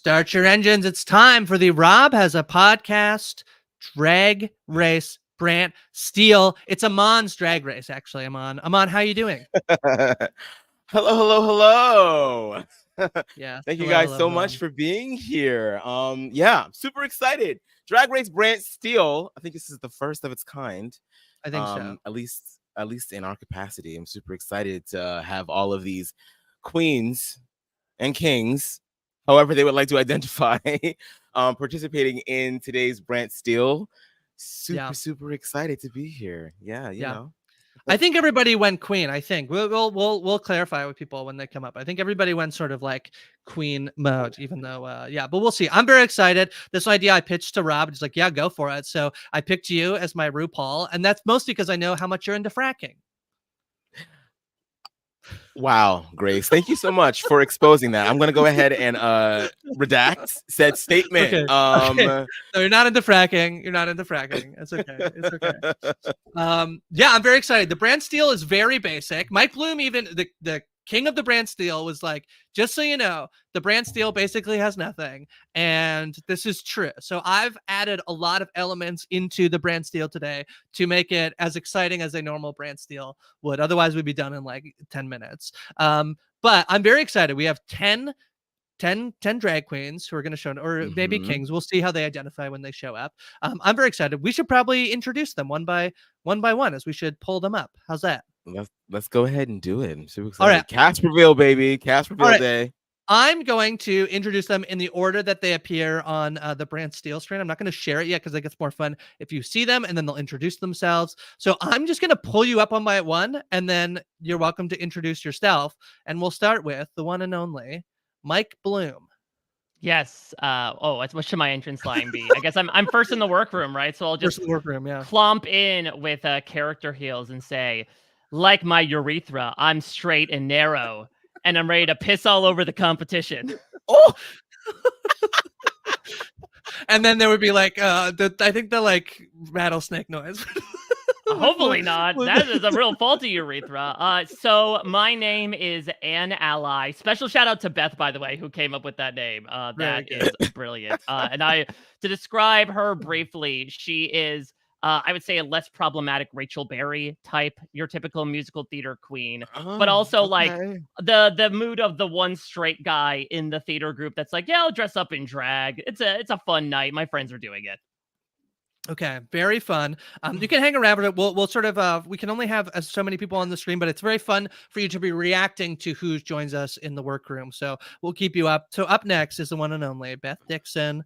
Start your engines. It's time for the Rob Has a Podcast Drag Race BrantSteele. It's Amon's drag race, actually. Amon, how you doing? Hello. Yeah. Thank you guys so much for being here. Yeah, super excited. Drag Race BrantSteele. I think this is the first of its kind. I think so. At least in our capacity. I'm super excited to have all of these queens and kings, however they would like to identify, participating in today's BrantSteele. Super excited to be here. Yeah, you know. I think everybody went queen. I think we'll clarify with people when they come up. I think everybody went sort of like queen mode, even though but we'll see. I'm very excited. This idea I pitched to Rob. He's like, yeah, go for it. So I picked you as my RuPaul, and that's mostly because I know how much you're into fracking. Wow, Grace, thank you so much for exposing that. I'm gonna go ahead and redact said statement. Okay. Okay. So you're not into fracking. It's okay. Yeah, I'm very excited. The BrantSteele is very basic. Mike Bloom, even the king of the BrantSteele, was like, just so you know, the BrantSteele basically has nothing, and this is true. So I've added a lot of elements into the BrantSteele today to make it as exciting as a normal BrantSteele would. Otherwise, we'd be done in like 10 minutes. But I'm very excited. We have 10 drag queens who are going to show, or maybe kings. We'll see how they identify when they show up. I'm very excited. We should probably introduce them one by one, as we should pull them up. How's that? Let's go ahead and do it. I'm super excited. All right. Cast reveal, baby. Cast reveal day. I'm going to introduce them in the order that they appear on the BrantSteele screen. I'm not going to share it yet because it gets more fun if you see them and then they'll introduce themselves. So I'm just going to pull you up one by one, and then you're welcome to introduce yourself. And we'll start with the one and only Mike Bloom. Yes. What should my entrance line be? I guess I'm first in the workroom, right? So I'll just clomp in with character heels and say, like my urethra, I'm straight and narrow, and I'm ready to piss all over the competition. Oh. And then there would be like I think the like rattlesnake noise. Hopefully not. That is a real faulty urethra. So my name is Ann Ally. Special shout out to Beth, by the way, who came up with that name. That is brilliant. And to describe her briefly, she is I would say a less problematic Rachel Berry type, your typical musical theater queen, but also like the mood of the one straight guy in the theater group that's like, yeah, I'll dress up in drag. It's a fun night. My friends are doing it. Okay, very fun. You can hang around with it. We'll sort of we can only have so many people on the screen, but it's very fun for you to be reacting to who joins us in the workroom. So we'll keep you up. So up next is the one and only Beth Dixon.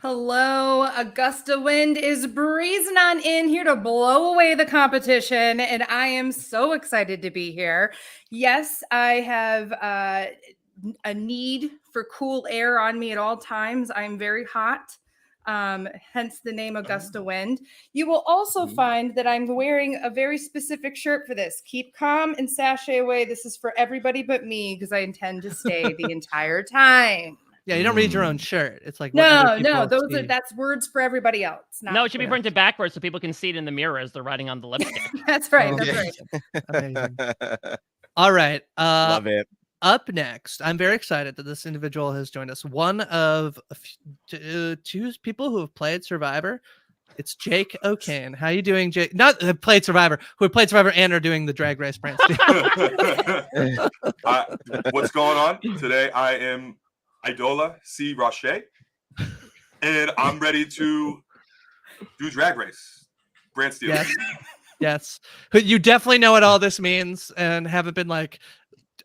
Hello, Augusta Wind is breezing on in here to blow away the competition, and I am so excited to be here. Yes, I have a need for cool air on me at all times. I'm very hot, hence the name Augusta Wind. You will also find that I'm wearing a very specific shirt for this. Keep calm and sashay away. This is for everybody but me because I intend to stay the entire time. Yeah, you don't read your own shirt. It's like no, that's words for everybody else. No, it should be printed backwards so people can see it in the mirror as they're writing on the lipstick. That's right. That's right. All right. Love it. Up next, I'm very excited that this individual has joined us. One of two people who have played Survivor. It's Jake O'Kane. How you doing, Jake? Not played Survivor, who have played Survivor and are doing the Drag Race BrantSteele. What's going on? Today I am Idola C. Roche, and I'm ready to do Drag Race BrantSteele. Yes. You definitely know what all this means and haven't been like,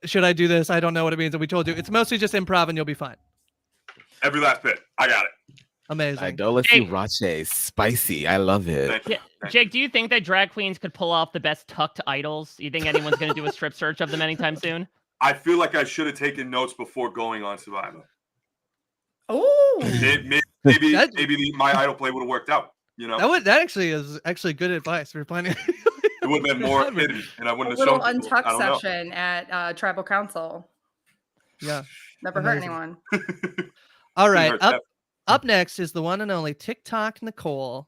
should I do this? I don't know what it means. And we told you it's mostly just improv and you'll be fine. Every last bit. I got it. Amazing. Idola C. Roche. Spicy. I love it. Jake, do you think that drag queens could pull off the best tucked idols? You think anyone's going to do a strip search of them anytime soon? I feel like I should have taken notes before going on Survivor. Oh, maybe my idol play would have worked out. You know, that actually is good advice for planning. It would have been more hidden, and I wouldn't have shown. A little untucked session at Tribal Council. Yeah, never hurt anyone. All right, up next is the one and only TikTok Nicole.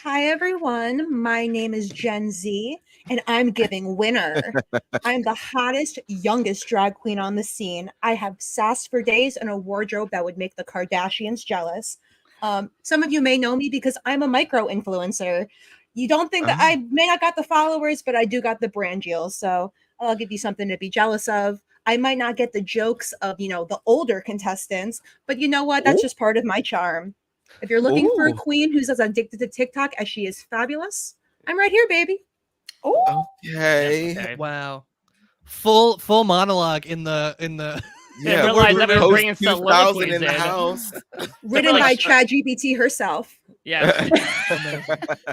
Hi everyone, my name is Jen Z, and I'm giving winner. I'm the hottest, youngest drag queen on the scene. I have sass for days and a wardrobe that would make the Kardashians jealous. Some of you may know me because I'm a micro influencer. You don't think that I may not got the followers, but I do got the brand deals. So I'll give you something to be jealous of. I might not get the jokes of, the older contestants, but you know what? That's just part of my charm. If you're looking for a queen who's as addicted to TikTok as she is fabulous, I'm right here, baby. Oh, Okay. Wow. Full monologue in the Yeah, realize that we're bringing soliloquies in the house. Written by ChatGPT herself. Yeah.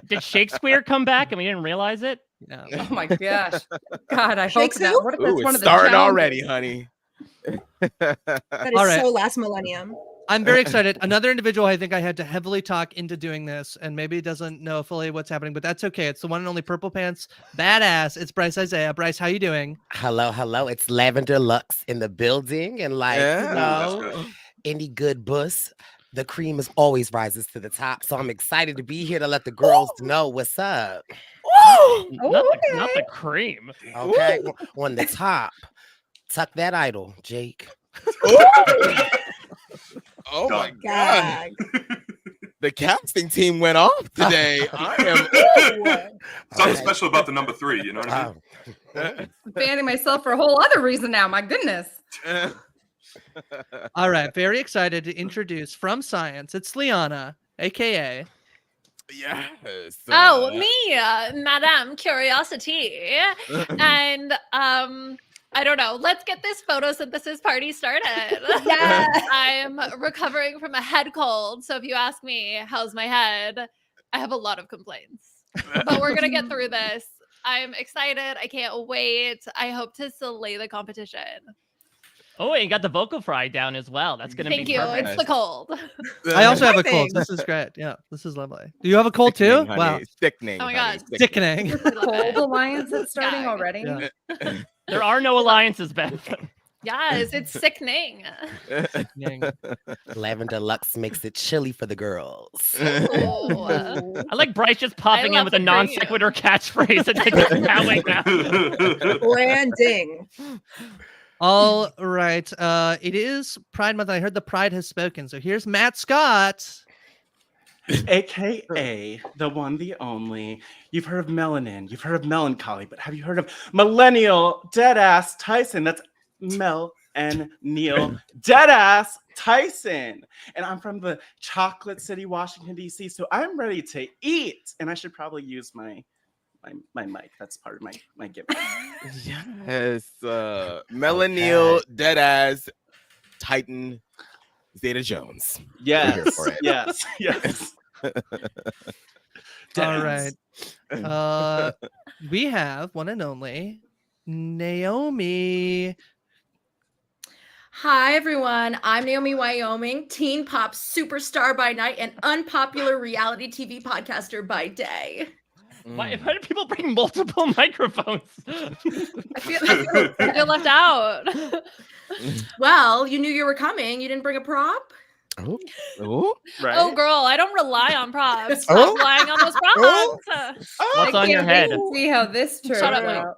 Did Shakespeare come back and we didn't realize it? No. oh my gosh. God, I hope Shakespeare? that. What if that's Ooh, one it's of the starting challenges? already, honey. That is All right. so last millennium. I'm very excited. Another individual I think I had to heavily talk into doing this, and maybe doesn't know fully what's happening, but that's okay. It's the one and only Purple Pants Badass. It's Bryce Isaiah. Bryce, how you doing? Hello. It's Lavender Lux in the building. And That's good. any good bus, the cream is always rises to the top. So I'm excited to be here to let the girls know what's up. Not the cream. Okay. On the top. Tuck that idol, Jake. Oh my Done. God. Gag. The casting team went off today. I Something special about the number 3, you know what I mean? Banning myself for a whole other reason now. My goodness. am. All right. Very excited to introduce from Science. It's Liana, aka. Yes. Oh, me, Madame Curiosity. And I don't know. Let's get this photosynthesis party started. Yeah. I'm recovering from a head cold. So if you ask me, how's my head? I have a lot of complaints. But we're going to get through this. I'm excited. I can't wait. I hope to slay the competition. Oh, and you got the vocal fry down as well. That's gonna Thank be you. perfect. It's the cold. I also have a cold. Thanks. This is great. Yeah, this is lovely. Do you have a cold too? Sickening, Wow. honey. Sickening. Oh my honey. God. Sickening. I love Cold it. alliance that's starting Yeah. already. Yeah. There are no alliances, Beth. Yes, it's sickening. Lavender Lux makes it chilly for the girls. Oh. I like Bryce just popping in love with a the non cream. sequitur catchphrase and then just bowing down. Branding. All right. It is Pride Month. I heard the Pride has spoken. So here's Matt Scott. AKA the one, the only. You've heard of melanin, you've heard of melancholy, but have you heard of millennial deadass Tyson? That's Mel and Neil deadass Tyson. And I'm from the Chocolate City, Washington, D.C. So I'm ready to eat. And I should probably use my mic. That's part of my gimmick. Yes. Millennial Deadass Titan Zeta Jones. Yes. here for it. Yes. All right. We have one and only Naomi. Hi, everyone. I'm Naomi Wyoming, teen pop superstar by night and unpopular reality TV podcaster by day. Why do people bring multiple microphones? I feel left out. Well, you knew you were coming. You didn't bring a prop? Oh, Right? Oh, girl, I don't rely on props. Stop relying on those props. What's on your head? See how this turns Shut up, out.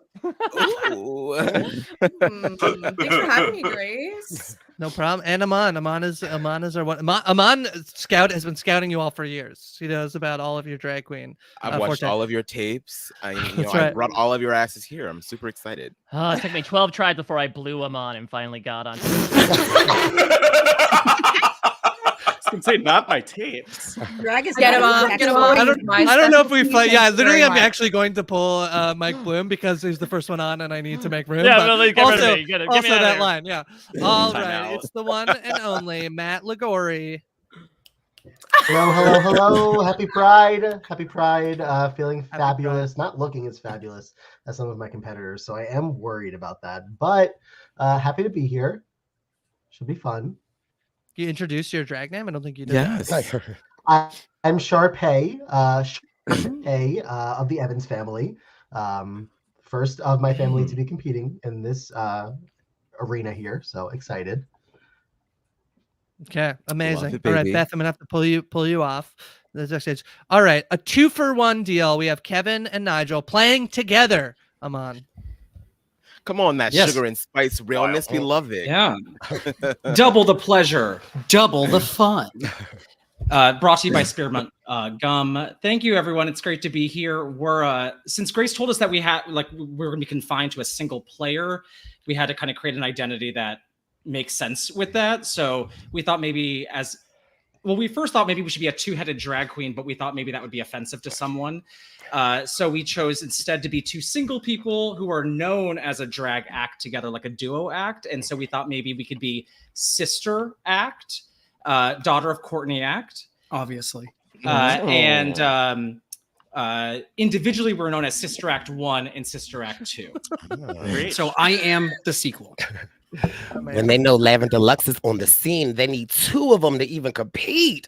Thanks for having me, Grace. No problem. And Aman is our one. Aman Scout has been scouting you all for years. He knows about all of your drag queen. I've watched forte. all of your tapes. I That's I right. brought all of your asses here. I'm super excited. It took me 12 tries before I blew him on and finally got on. I was gonna say not my tapes. Drag is Get him not off, exactly get him what off. you- I don't know if we fight. Yeah, Thank you literally, very I'm much. actually going to pull Mike Bloom because he's the first one on, and I need to make room. Yeah, but no, get rid of also, me. Get me also out of that here. line. Yeah. All Time right, out. it's the one and only Matt Ligori. Hello. Happy Pride. Feeling Happy fabulous. Not looking as fabulous as some of my competitors. So I am worried about that. But happy to be here. Should be fun. You introduced your drag name? I don't think you did. Yes. I'm Sharpay, Sharpay of the Evans family. First of my family to be competing in this arena here. So excited. Okay, amazing. it, All right, baby. Beth, I'm gonna have to pull you off. That's backstage. All right, a 2-for-1 deal. We have Kevin and Nigel playing together. Amon. Come on, that Yes. sugar and spice realness. We love it. Yeah. Double the pleasure, double the fun. Brought to you by Spearmint Gum. Thank you, everyone. It's great to be here. We're since Grace told us that we were going to be confined to a single player, we had to kind of create an identity that makes sense with that. So we thought maybe we first thought maybe we should be a 2-headed drag queen, but we thought maybe that would be offensive to someone. So we chose instead to be 2 single people who are known as a drag act together, like a duo act. And so we thought maybe we could be Sister Act, daughter of Courtney Act, obviously. And individually we're known as Sister Act 1 and Sister Act 2. So I am the sequel. When they know Lavender Lux is on the scene, they need 2 of them to even compete.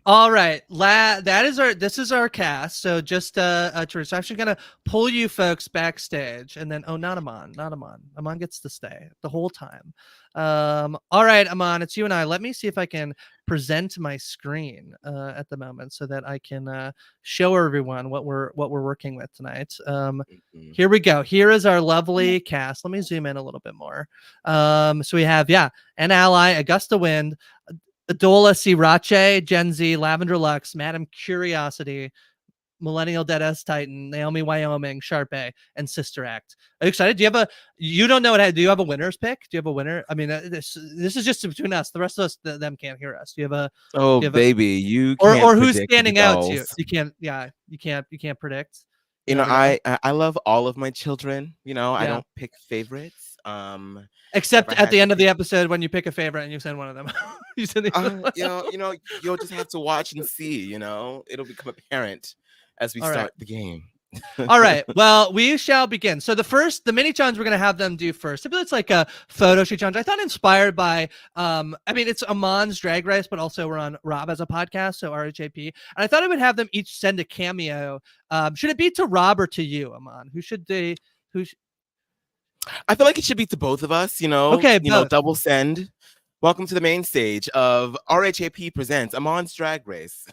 All right, this is our cast. So just so I'm actually gonna pull you folks backstage, and then not Amon. Amon gets to stay the whole time. All right, Amon, it's you and I. Let me see if I can present my screen at the moment so that I can show everyone what we're working with tonight. Here we go. Here is our lovely cast. Let me zoom in a little bit more. So we have an ally, Augusta Wind, Adola Sriracha, Gen Z, Lavender Lux, Madam Curiosity, Millennial Deadass Titan, Naomi Wyoming, Sharpay, and Sister Act. Are you excited? You don't know do you have a winner's pick? Do you have a winner? I mean, this is just between us. The rest of us, them can't hear us. Do you have a baby, you or can't who's predict standing the out to you? dolls. You can't predict. You know, never know. I love all of my children. You know, I don't pick favorites. Except at the end of the episode when you pick a favorite and you send one of them. You know, you'll just have to watch and see. You know, it'll become apparent as we start the game. All right. Well, we shall begin. So the mini challenge we're going to have them do first. Typically, it's like a photo shoot challenge. I thought inspired by, it's Amon's Drag Race, but also we're on Rob as a podcast, so RHAP. And I thought I would have them each send a cameo. Should it be to Rob or to you, Amon? I feel like it should be to both of us, you know. Okay, double send. Welcome to the main stage of RHAP Presents Amon's Drag Race.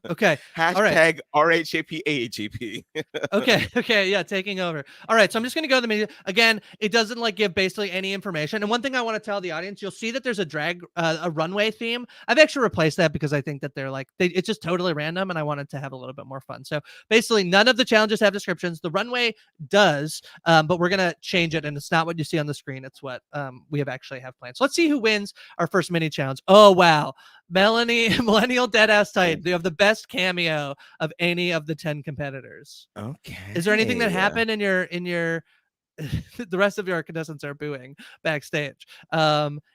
Okay. Hashtag RHAP AHAP. Okay. Yeah, taking over. All right. So I'm just going to go to the media. Again, it doesn't give basically any information. And one thing I want to tell the audience, you'll see that there's a runway theme. I've actually replaced that because I think that it's just totally random and I wanted to have a little bit more fun. So basically none of the challenges have descriptions. The runway does, but we're going to change it. And it's not what you see on the screen. It's what we have planned. So let's see who wins our first mini challenge. Oh, wow. Millennial Deadass Titan. You have the best cameo of any of the 10 competitors. Okay. Is there anything that happened in your the rest of your contestants are booing backstage?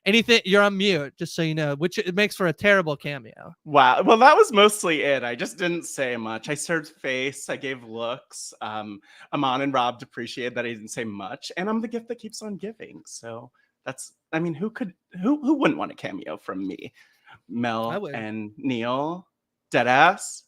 Anything? You're on mute, just so you know, which it makes for a terrible cameo. Wow. Well, that was mostly it. I just didn't say much. I served face. I gave looks. Amon and Rob appreciated that I didn't say much, and I'm the gift that keeps on giving. So who wouldn't want a cameo from me? Mel and Neil, Deadass.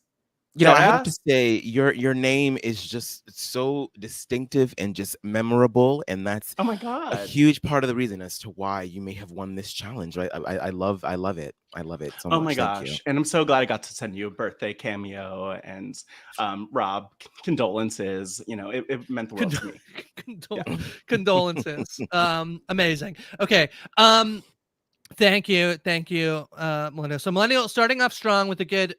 You know, I have to say your name is just so distinctive and just memorable, and that's a huge part of the reason as to why you may have won this challenge. Right? I love it. I love it so much. Oh my gosh! And I'm so glad I got to send you a birthday cameo, and Rob, condolences. You know, it meant the world to me. Condolences. Amazing. Okay. Thank you, Millennial. So Millennial starting off strong with a good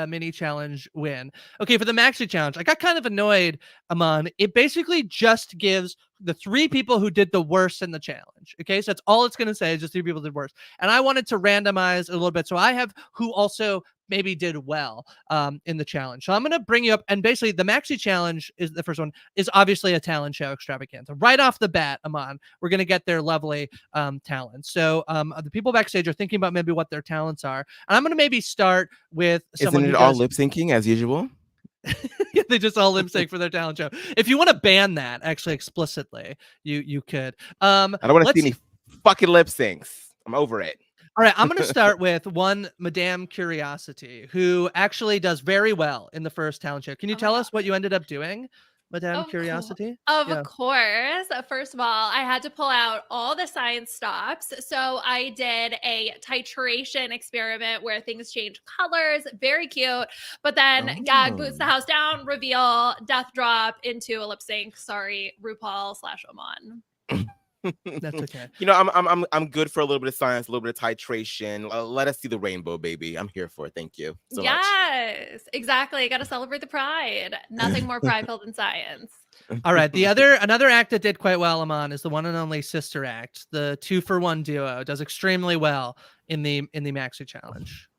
mini challenge win. Okay, for the Maxi challenge, I got kind of annoyed, Amon. It basically just gives the 3 people who did the worst in the challenge. Okay, so that's all it's going to say is just 3 people did worse. And I wanted to randomize a little bit. So I have who also maybe did well in the challenge. So I'm going to bring you up, and basically the Maxi challenge is the first one, is obviously a talent show extravaganza. Right off the bat, Amon, we're going to get their lovely talents. So the people backstage are thinking about maybe what their talents are. And I'm going to maybe start with someone. Isn't it all lip syncing as usual? Yeah, they just all lip sync for their talent show. If you want to ban that actually explicitly, you could. I don't want to see any fucking lip syncs. I'm over it. All right, I'm going to start with one Madame Curiosity, who actually does very well in the first talent show. Can you tell us what you ended up doing? Madame Of Curiosity? Of Yeah. course. First of all, I had to pull out all the science stops. So I did a titration experiment where things change colors. Very cute. But then Gag boots the house down, reveal, death drop into a lip sync. Sorry, RuPaul/Oman. That's okay. You know, I'm good for a little bit of science, a little bit of titration. Let us see the rainbow, baby. I'm here for it. Thank you so much. Yes, exactly. Got to celebrate the pride. Nothing more prideful than science. All right. Another act that did quite well, Aman, is the one and only Sister Act. The 2-for-1 duo does extremely well in the Maxi challenge.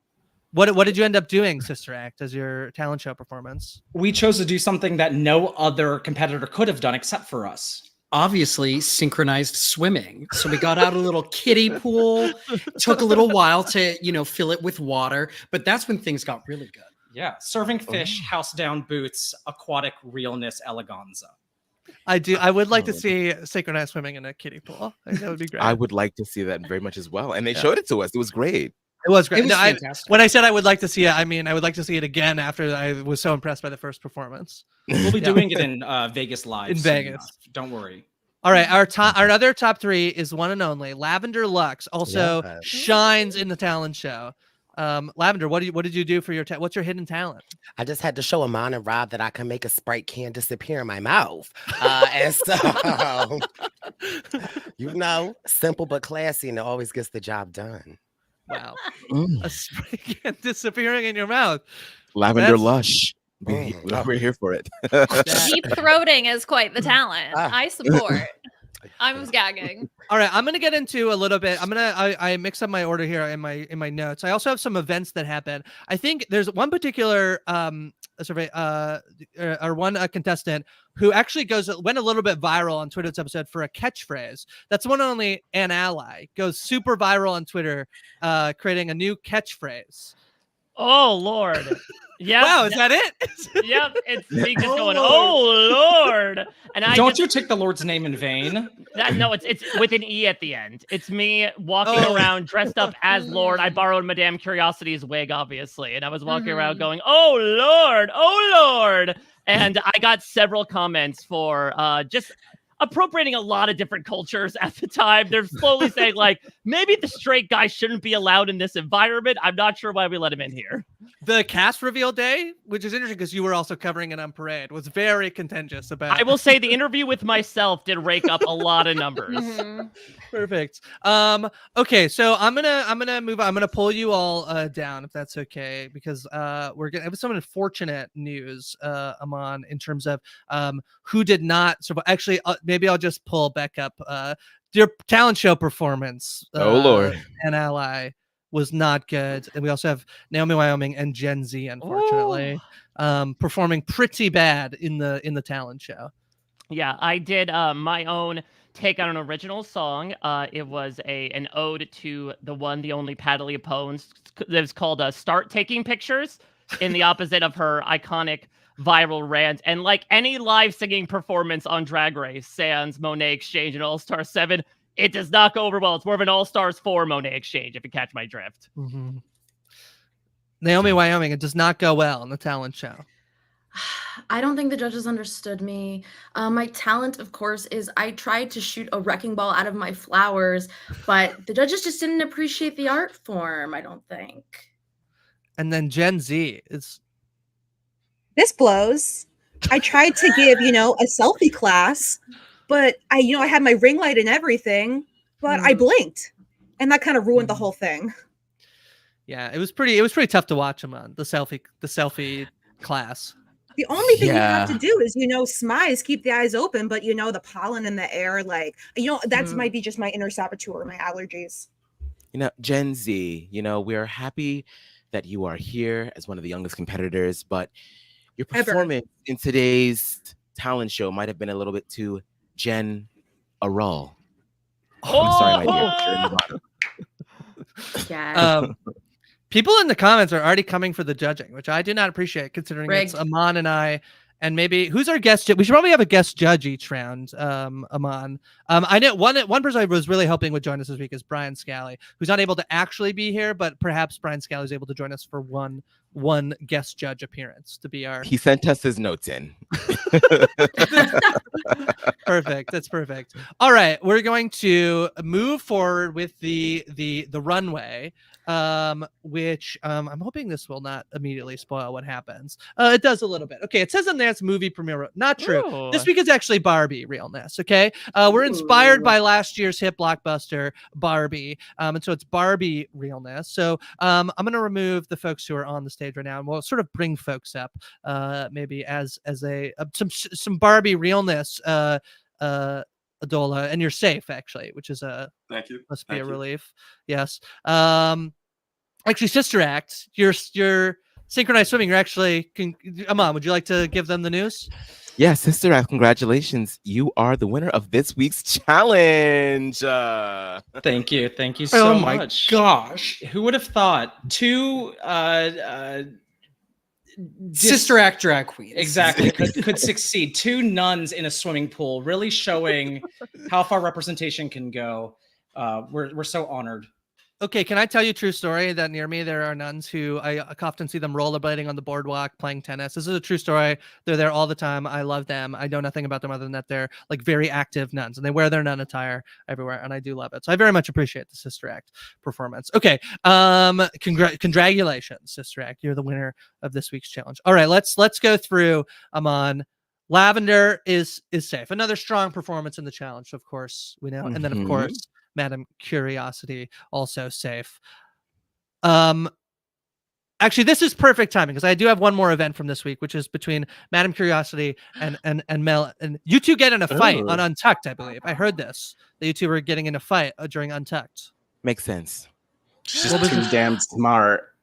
What did you end up doing, Sister Act, as your talent show performance? We chose to do something that no other competitor could have done except for us. Obviously, synchronized swimming. So we got out a little kiddie pool. Took a little while to, fill it with water, but that's when things got really good. Yeah, serving fish, house down boots, aquatic realness, eleganza. I would like to see synchronized swimming in a kiddie pool. I think that would be great. I would like to see that very much as well. And they showed it to us. It was great. It was great. It was fantastic. When I said I would like to see it, I mean I would like to see it again after I was so impressed by the first performance. We'll be doing it in Vegas live. In soon Vegas. Don't worry. All right, our other top 3 is one and only Lavender Lux. Also shines in the talent show. Lavender, what did you do for your what's your hidden talent? I just had to show Aman and Rob that I can make a Sprite can disappear in my mouth. And so, simple but classy, and it always gets the job done. Wow. A Sprite can disappearing in your mouth. Lavender Lush. We're here for it. Deep throating is quite the talent. I support. I was gagging. All right, I'm gonna get into a little bit. I mix up my order here in my notes. I also have some events that happen. I think there's one particular survey or one contestant who actually went a little bit viral on Twitter this episode for a catchphrase. That's one and only An Ally goes super viral on Twitter, creating a new catchphrase. Oh Lord. Yeah. Wow, is that it? Yep. It's me just going, oh Lord. And Don't you take the Lord's name in vain? No, it's with an E at the end. It's me walking around dressed up as Lord. I borrowed Madame Curiosity's wig, obviously. And I was walking around going, oh Lord. And I got several comments for just appropriating a lot of different cultures at the time. They're slowly saying, like, maybe the straight guy shouldn't be allowed in this environment. I'm not sure why we let him in here. The cast reveal day, which is interesting because you were also covering it on Parade, was very contentious about. I will say the interview with myself did rake up a lot of numbers. Perfect. Okay, so I'm gonna move on. I'm gonna pull you all down if that's okay, because we're gonna have some unfortunate news, Aman, in terms of who did not survive. Actually, maybe I'll just pull back up your talent show performance. Oh Lord, An Ally was not good, and we also have Naomi Wyoming and Gen Z, unfortunately, performing pretty bad in the talent show. Yeah, I did my own take on an original song. It was an ode to the one, the only Patalia Pones. It was called "Start Taking Pictures," in the opposite of her iconic viral rant. And like any live singing performance on Drag Race, sans Monet Exchange and All Star 7, it does not go over well. It's more of an All Stars 4 Monet Exchange, if you catch my drift. Mm-hmm. Naomi Wyoming, it does not go well in the talent show. I don't think the judges understood me. My talent, of course, is I tried to shoot a wrecking ball out of my flowers, but the judges just didn't appreciate the art form, I don't think. And then Gen Z is... This blows. I tried to give, a selfie class, but I had my ring light and everything, but I blinked, and that kind of ruined the whole thing. Yeah, it was pretty tough to watch him on the selfie class. The only thing you have to do is, smize, keep the eyes open, but the pollen in the air, that's might be just my inner saboteur, my allergies. Gen Z, we are happy that you are here as one of the youngest competitors, but your performance in today's talent show might have been a little bit too Gen Aral. I'm sorry, my dear. Yeah. People in the comments are already coming for the judging, which I do not appreciate, considering it's Aman and I And maybe who's our guest? We should probably have a guest judge each round. Aman. I know one person I was really hoping would join us this week is BrantSteele, who's not able to actually be here, but perhaps BrantSteele is able to join us for one guest judge appearance to be our. He sent us his notes in. Perfect. That's perfect. All right, we're going to move forward with the runway. Which I'm hoping this will not immediately spoil what happens. It does a little bit. Okay, it says in there it's movie premiere. Not true. Ooh. This week is actually Barbie realness. Okay, we're inspired by last year's hit blockbuster Barbie, and so it's Barbie realness. So I'm gonna remove the folks who are on the stage right now, and we'll sort of bring folks up, maybe as a some Barbie realness. Adola, and you're safe actually, which is Thank you. Must be Thank a you. relief. Yes. Actually, Sister Act, you're synchronized swimming. You're actually. Aman, would you like to give them the news? Yeah, Sister Act, congratulations. You are the winner of this week's challenge. Thank you so Oh my much. gosh. Who would have thought two Sister Act drag queens. Exactly. could succeed. Two nuns in a swimming pool, really showing how far representation can go. We're so honored. Okay, can I tell you a true story that near me there are nuns who I often see them rollerblading on the boardwalk playing tennis. This is a true story. They're there all the time. I love them. I know nothing about them other than that they're like very active nuns and they wear their nun attire everywhere, and I do love it. So I very much appreciate the Sister Act performance. Okay, congratulations, Sister Act. You're the winner of this week's challenge. All right, let's go through. Aman. Lavender is safe. Another strong performance in the challenge, of course, we know. And then of course, Madam Curiosity also safe. Actually, this is perfect timing because I do have one more event from this week, which is between Madam Curiosity and Mel. And you two get in a fight on Untucked, I believe. I heard this. That you two were getting in a fight during Untucked. Makes sense. She's too damn smart.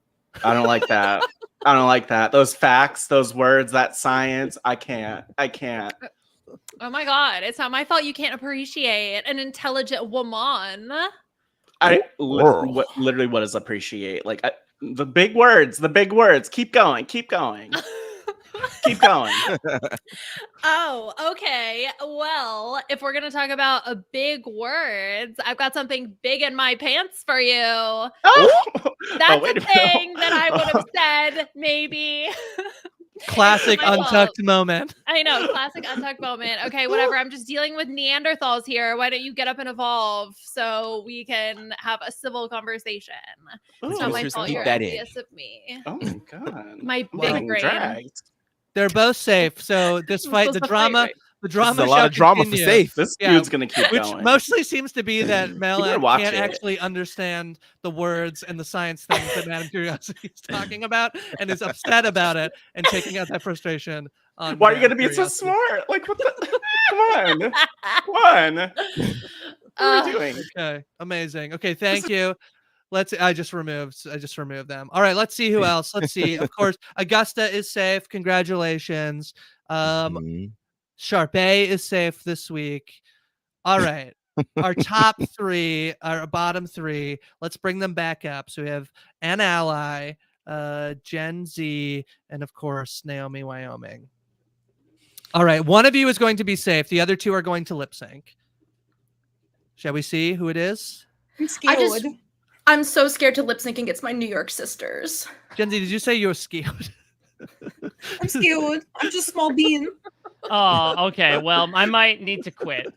I don't like that. I don't like that. Those facts, those words, that science. I can't. Oh my God. It's not my fault you can't appreciate an intelligent woman. Literally what is appreciate? Like the big words. Keep going. Keep going. Oh, okay. Well, if we're going to talk about big words, I've got something big in my pants for you. That's a thing that I would have said, maybe. Classic Untucked moment. I know, classic Untucked moment. Okay, whatever. I'm just dealing with Neanderthals here. Why don't you get up and evolve so we can have a civil conversation? It's not my fault you're envious of me. Oh my God. My big brain. Dragged. They're both safe. So this fight, the drama. The drama a lot of drama for safe. This dude's gonna keep which going. Mostly seems to be that Mel can't it. actually understand the words and the science things that Madam Curiosity is talking about, and is upset about it and taking out that frustration on. Why are you gonna be so smart? Like what the? Come on. What are we doing? Okay, amazing. Okay, thank you. I just removed them. All right, let's see who else. Let's see. Of course, Augusta is safe. Congratulations. Sharpay is safe this week. All right. Our top three, our bottom three, let's bring them back up. So we have An Ally, Gen Z, and of course, Naomi Wyoming. All right. One of you is going to be safe. The other two are going to lip sync. Shall we see who it is? I'm scared. I'm so scared to lip sync against my New York sisters. Gen Z, did you say you were scared? I'm scared. I'm just a small bean. Oh, okay. Well, I might need to quit.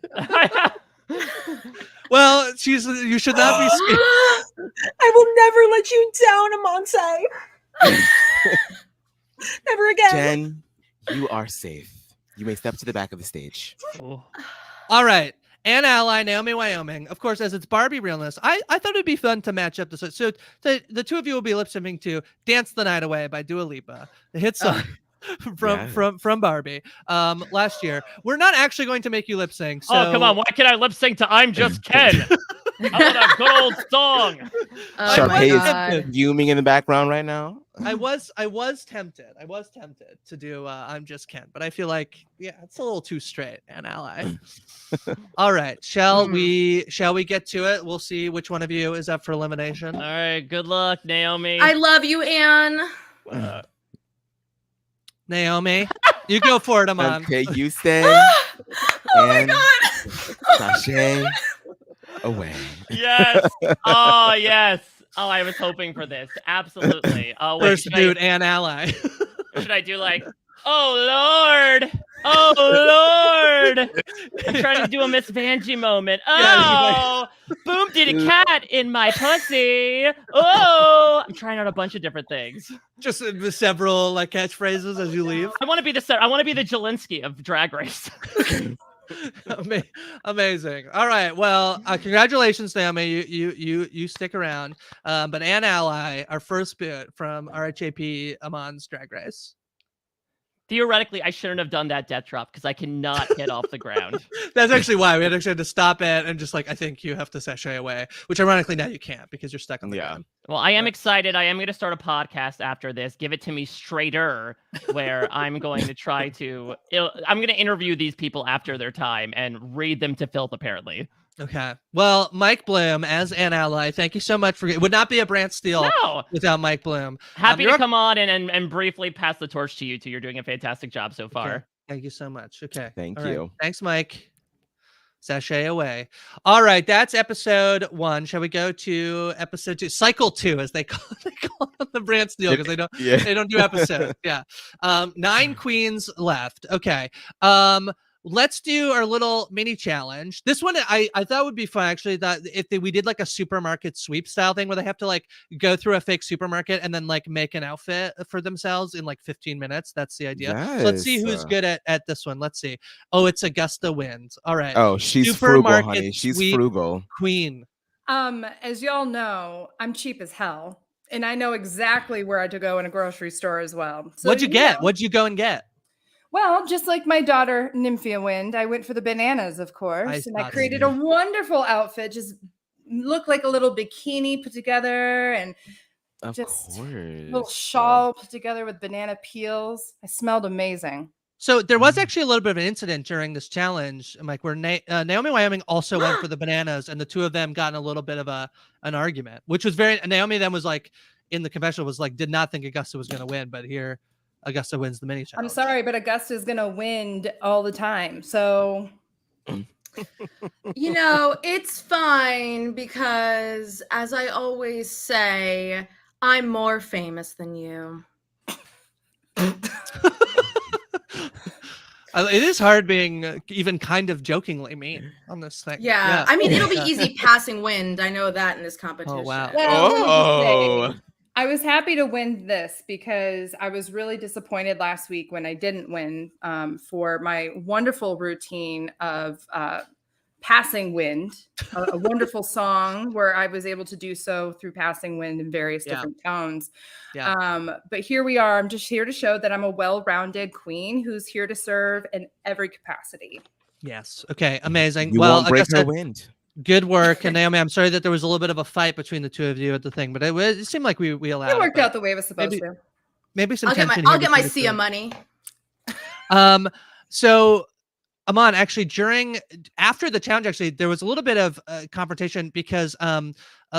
Well, you should not be scared. I will never let you down, Amonte. Never again. Jen, you are safe. You may step to the back of the stage. All right. An Ally, Naomi Wyoming. Of course, as it's Barbie realness, I thought it'd be fun to match up this. So the two of you will be lip syncing to Dance the Night Away by Dua Lipa, the hit song from Barbie last year. We're not actually going to make you lip sync. So... Oh, come on. Why can't I lip sync to I'm Just Ken? How about a good old song? Sharpay is fuming in the background right now. I was tempted to do I'm Just Ken, but I feel like it's a little too straight. An Ally. All right, shall we get to it? We'll see which one of you is up for elimination. All right, good luck, Naomi. I love you, Anne. Naomi, you go for it, Aman. Okay, you say. Oh my and god. Sashay away. Yes. Oh, yes. Oh, I was hoping for this. Absolutely. Oh, wait. First boot and ally. Should I do like, oh, Lord. Oh, Lord. I'm trying to do a Miss Vanjie moment. Oh, boom, did a cat in my pussy. Oh, I'm trying out a bunch of different things. Just several like catchphrases as you leave. I want to be the Jelinski of Drag Race. Amazing. All right. Well, congratulations, Naomi. You stick around. But Ann Ally, our first boot from RHAP Amon's Drag Race. Theoretically, I shouldn't have done that death drop because I cannot get off the ground. That's actually why we had to stop it and just like, I think you have to sashay away, which ironically now you can't because you're stuck on the ground. Well, I am excited. I am going to start a podcast after this. Give it to me straighter, where I'm going to try to, I'm going to interview these people after their time and read them to filth, apparently. Okay. Well, Mike Bloom as Ann Ally, thank you so much for it. Would not be a BrantSteele without Mike Bloom. Happy to come on and briefly pass the torch to you two. You're doing a fantastic job so far. Okay. Thank you so much. Okay. Thank All you. Right. Thanks, Mike. Sashay away. All right, that's episode 1. Shall we go to episode 2? Cycle 2, as they call it the BrantSteele, because they don't do episodes. Yeah. 9 queens left. Okay. Let's do our little mini challenge. This one I thought would be fun, actually, that if we did like a supermarket sweep style thing where they have to like go through a fake supermarket and then like make an outfit for themselves in like 15 minutes. That's the idea. Yes. So let's see who's good at this one. Let's see. Oh, it's Augusta wins. All right. Oh, she's frugal, honey. She's frugal. Queen. As y'all know, I'm cheap as hell, and I know exactly where to go in a grocery store as well. So, What'd you get? What'd you go and get? Well, just like my daughter, Nymphia Wind, I went for the bananas, of course. And I created a wonderful outfit, just looked like a little bikini put together and a little shawl put together with banana peels. I smelled amazing. So there was actually a little bit of an incident during this challenge, Mike, where Naomi Wyoming also went for the bananas, and the two of them got in a little bit of an argument, which was Naomi then was like, in the confessional, was like, did not think Augusta was going to win, but here Augusta wins the mini challenge. I'm sorry, but Augusta is going to win all the time. So, you know, it's fine because, as I always say, I'm more famous than you. It is hard being even kind of jokingly mean on this thing. Yeah. I mean, it'll be easy passing wind. I know that in this competition. Oh, wow. Well, I was happy to win this because I was really disappointed last week when I didn't win for my wonderful routine of passing wind, a wonderful song where I was able to do so through passing wind in various different tones. Yeah. But here we are. I'm just here to show that I'm a well-rounded queen who's here to serve in every capacity. Yes. Okay. Amazing. You won't break her wind. Good work. And Naomi, I'm sorry that there was a little bit of a fight between the two of you at the thing, but it seemed like we allowed it. Worked out the way it was supposed to. Maybe some tension. I'll get my Sia money. So Aman, actually, after the challenge, actually, there was a little bit of confrontation because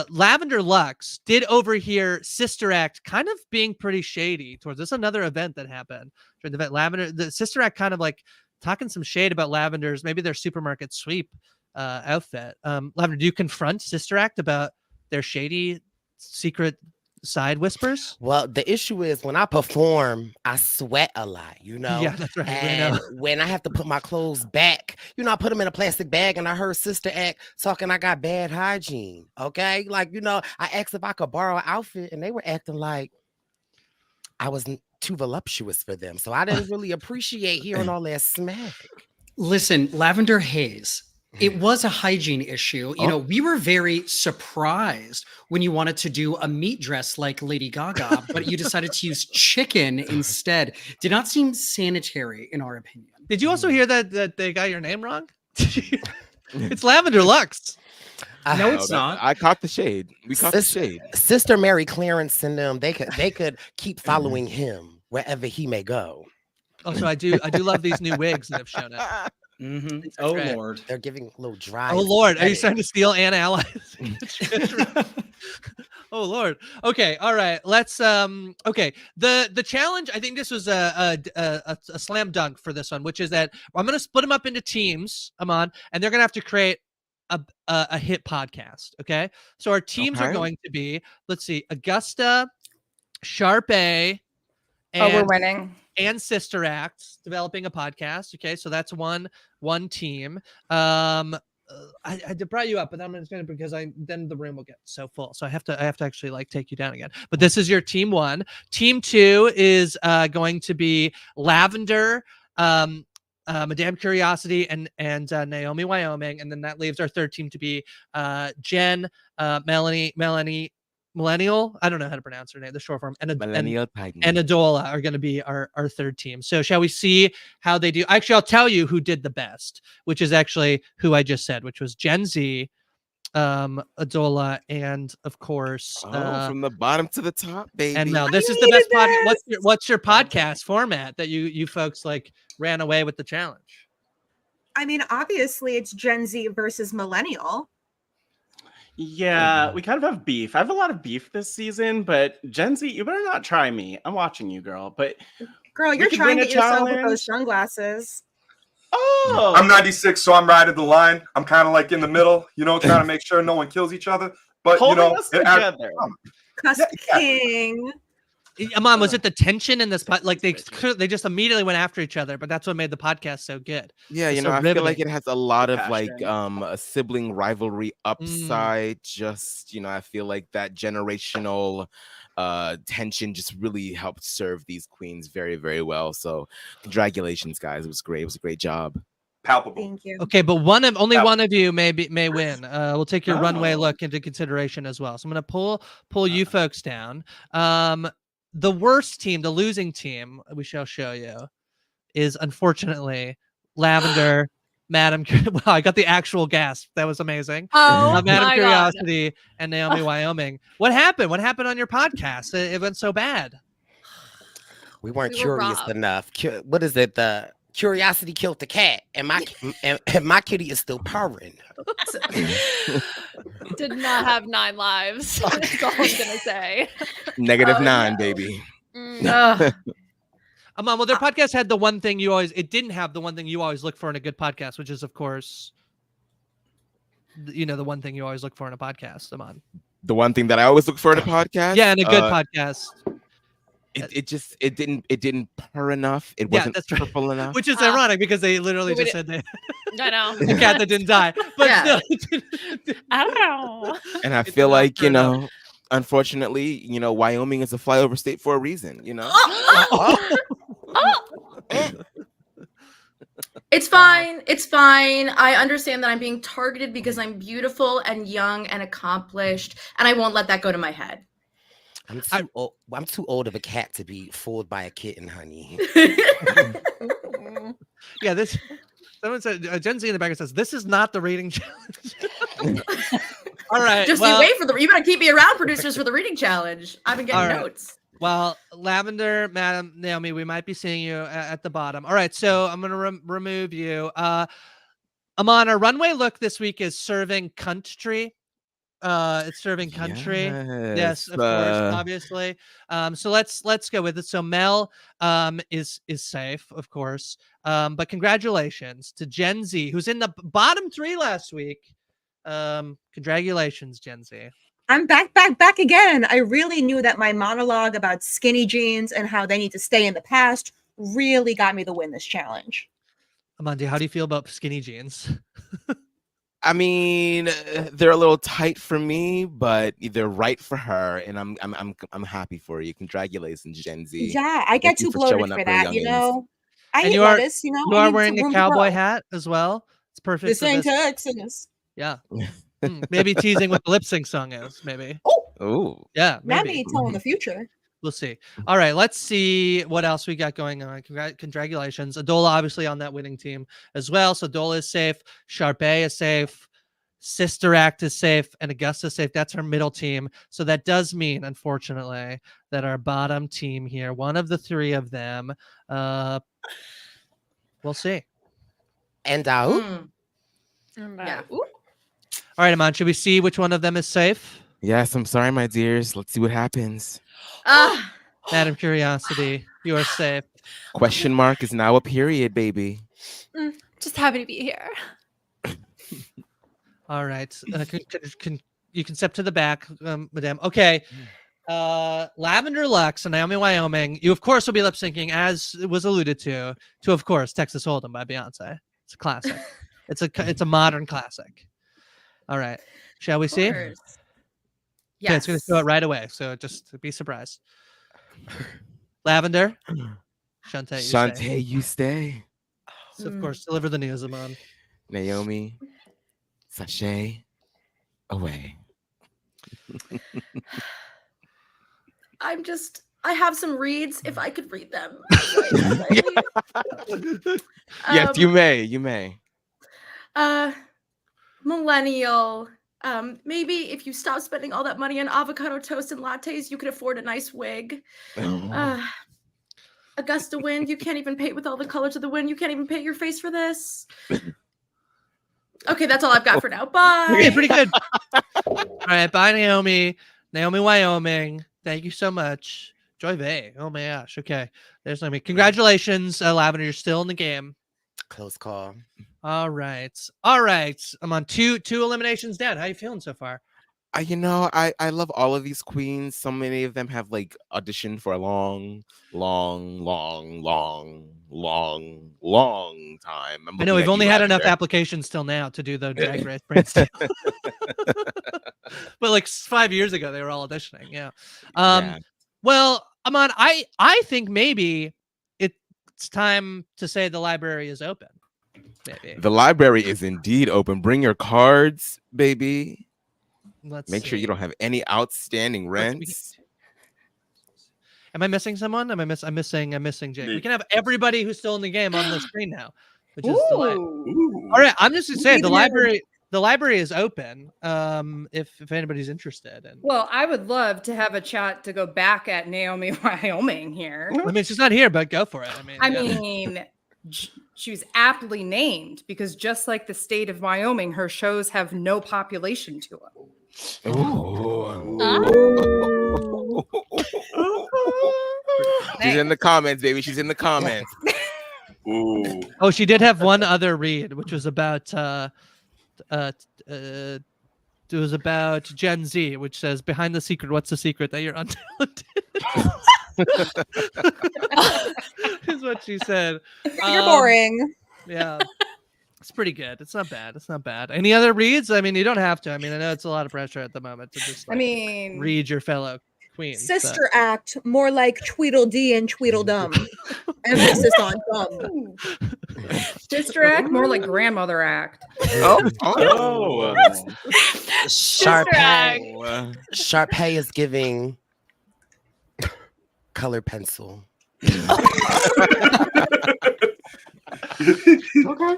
Lavender Lux did overhear Sister Act kind of being pretty shady towards this. Another event that happened during the event. The Sister Act kind of like talking some shade about Lavender's, maybe their supermarket sweep outfit. Lavender, do you confront Sister Act about their shady secret side whispers? Well, the issue is when I perform, I sweat a lot, you know? Yeah, that's right. And when I have to put my clothes back, you know, I put them in a plastic bag, and I heard Sister Act talking I got bad hygiene, okay? Like, you know, I asked if I could borrow an outfit, and they were acting like I was too voluptuous for them. So I didn't really appreciate hearing all that smack. Listen, Lavender Haze, it was a hygiene issue. You know, we were very surprised when you wanted to do a meat dress like Lady Gaga, but you decided to use chicken instead. Did not seem sanitary, in our opinion. Did you also hear that they got your name wrong? It's Lavender Lux. No, it's not. I caught the shade. We caught the shade. Sister Mary Clarence and them, they could keep following him wherever he may go. Also, I do love these new wigs that have shown up. Mm-hmm. Oh, great. Lord. They're giving a little dry. Oh, Lord. Are you starting to steal Ann Allies? Oh Lord. Okay. All right. Let's okay. The challenge, I think this was a slam dunk for this one, which is that I'm gonna split them up into teams, Amon, and they're gonna have to create a hit podcast. Okay. So our teams are going to be, let's see, Augusta, Sharp A, Oh, we're and winning. and Sister Acts developing a podcast. Okay, so that's one team. I brought you up, but I'm just gonna because then the room will get so full. So I have to actually like take you down again. But this is your team 1. Team 2 is going to be Lavender, Madame Curiosity, and Naomi Wyoming, and then that leaves our third team to be Jen, Melanie. Millennial, I don't know how to pronounce her name, the short form, and Adola are going to be our third team. So shall we see how they do? Actually, I'll tell you who did the best, which is actually who I just said, which was Gen Z, Adola, and of course, from the bottom to the top, baby. And now this is the best podcast. What's your podcast format that you folks like ran away with the challenge? I mean, obviously, it's Gen Z versus Millennial. Yeah, we kind of have beef. I have a lot of beef this season, but Gen Z, you better not try me. I'm watching you, girl. But girl, you're trying to get yourself with those sunglasses. Oh, I'm 96, so I'm riding the line. I'm kind of like in the middle, trying to make sure no one kills each other. But holding us together. Cusp King. Amon, was it the tension in this like they just immediately went after each other, but that's what made the podcast so good. Yeah, I feel like it has a lot of like a sibling rivalry upside. Just I feel like that generational tension just really helped serve these queens very, very well. So congratulations, guys. It was great. It was a great job. Palpable. Thank you. Okay, but only one of you may win. We'll take your runway look into consideration as well. So I'm gonna pull you folks down. The worst team, the losing team, we shall show you, is unfortunately Lavender, Madam. Wow, I got the actual gasp. That was amazing. Oh, Madam my Curiosity and Naomi Wyoming. What happened? What happened on your podcast? It went so bad. We weren't We were curious robbed. enough. What is it? The curiosity killed the cat, and my and my kitty is still purring. Did not have 9 lives. That's all I'm gonna say. -9, baby. Well, their podcast had the one thing it didn't have the one thing you always look for in a good podcast, which is, of course, the one thing you always look for in a podcast, Amon. The one thing that I always look for in a podcast? Yeah, in a good podcast. It didn't purr enough. It wasn't purple enough. Which is ironic because they literally just said they I know. the cat that didn't die. But still. I don't know. And I feel like, unfortunately, Wyoming is a flyover state for a reason, It's fine. It's fine. I understand that I'm being targeted because I'm beautiful and young and accomplished, and I won't let that go to my head. I'm too old of a cat to be fooled by a kitten, honey. Yeah, someone said, Gen Z in the back says, this is not the reading challenge. All right. Just you wait for you better keep me around, producers, for the reading challenge. I've been getting notes. Well, Lavender, Madam Naomi, we might be seeing you at the bottom. All right, so I'm going to remove you. Amon, our runway look this week is serving country. It's serving country. Yes, of course, obviously. So let's go with it. So Mel is safe, of course. But congratulations to Gen Z, who's in the bottom 3 last week. Congratulations, Gen Z. I'm back again. I really knew that my monologue about skinny jeans and how they need to stay in the past really got me to win this challenge. Amanda, how do you feel about skinny jeans? I mean, they're a little tight for me, but they're right for her, and I'm happy for you. Congratulations, Gen Z. Yeah, I get too bloated for that, I eat lettuce, You are wearing a cowboy hat as well. It's perfect. This ain't Texas. Yeah. Maybe teasing what the lip sync song is. Maybe. Oh. Yeah. Maybe. Maybe telling the future. We'll see. All right, let's see what else we got going on. Congratulations. Adola obviously on that winning team as well. So Adola is safe. Sharpay is safe. Sister Act is safe. And Augusta is safe. That's our middle team. So that does mean, unfortunately, that our bottom team here, one of the 3 of them, we'll see. And Yeah. All right, Amon, should we see which one of them is safe? Yes, I'm sorry, my dears. Let's see what happens. Madam Curiosity, you are safe. Question mark is now a period, baby. Just happy to be here. All right. You can step to the back, madame. Okay. Lavender Lux and Naomi Wyoming. You, of course, will be lip syncing, as was alluded to, of course, Texas Hold'em by Beyonce. It's a classic. It's a modern classic. All right. Shall we see? Yes. Okay, it's going to show it right away. So just be surprised. Lavender. Shantae, you stay. So, of course, deliver the news, Amon. Naomi, sashay away. I have some reads if I could read them. Yes, you may. You may. Millennial. Maybe if you stop spending all that money on avocado toast and lattes, you could afford a nice wig. Augusta Wind, you can't even paint with all the colors of the wind. You can't even paint your face for this. Okay, that's all I've got for now. Bye. Okay, pretty good. All right, bye, Naomi. Naomi Wyoming. Thank you so much. Joy Vey. Oh my gosh. Okay. There's Naomi. Congratulations, Lavender. You're still in the game. Close call. All right. All right. I'm on two eliminations down. How you feeling so far? I love all of these queens. So many of them have like auditioned for a long time. I know we've only had enough applications till now to do the Drag Race BrantSteele. But like 5 years ago, they were all auditioning. Yeah. Well, Amon, I think maybe it's time to say the library is open. Maybe. The library is indeed open. Bring your cards, baby. Make sure you don't have any outstanding rents. Am I missing someone? I'm missing Jake. We can have everybody who's still in the game on the screen now, which is delightful. All right, I'm just gonna say the library is open. If anybody's interested. Well, I would love to have a chat to go back at Naomi Wyoming here. I mean, she's not here, but go for it. I mean, she was aptly named because just like the state of Wyoming, her shows have no population to them. She's in the comments, baby. She's in the comments. Oh, she did have one other read, which was about it was about Gen Z, which says, "Behind the secret, what's the secret that you're untalented?" Is what she said. You're boring. Yeah. It's pretty good. It's not bad. It's not bad. Any other reads? I mean, you don't have to. I mean, I know it's a lot of pressure at the moment to just read your fellow queens. Sister act, more like Tweedledee and Tweedledum. Emphasis on dumb. Sister act, more like grandmother act. Sharpay is giving color pencil. Okay.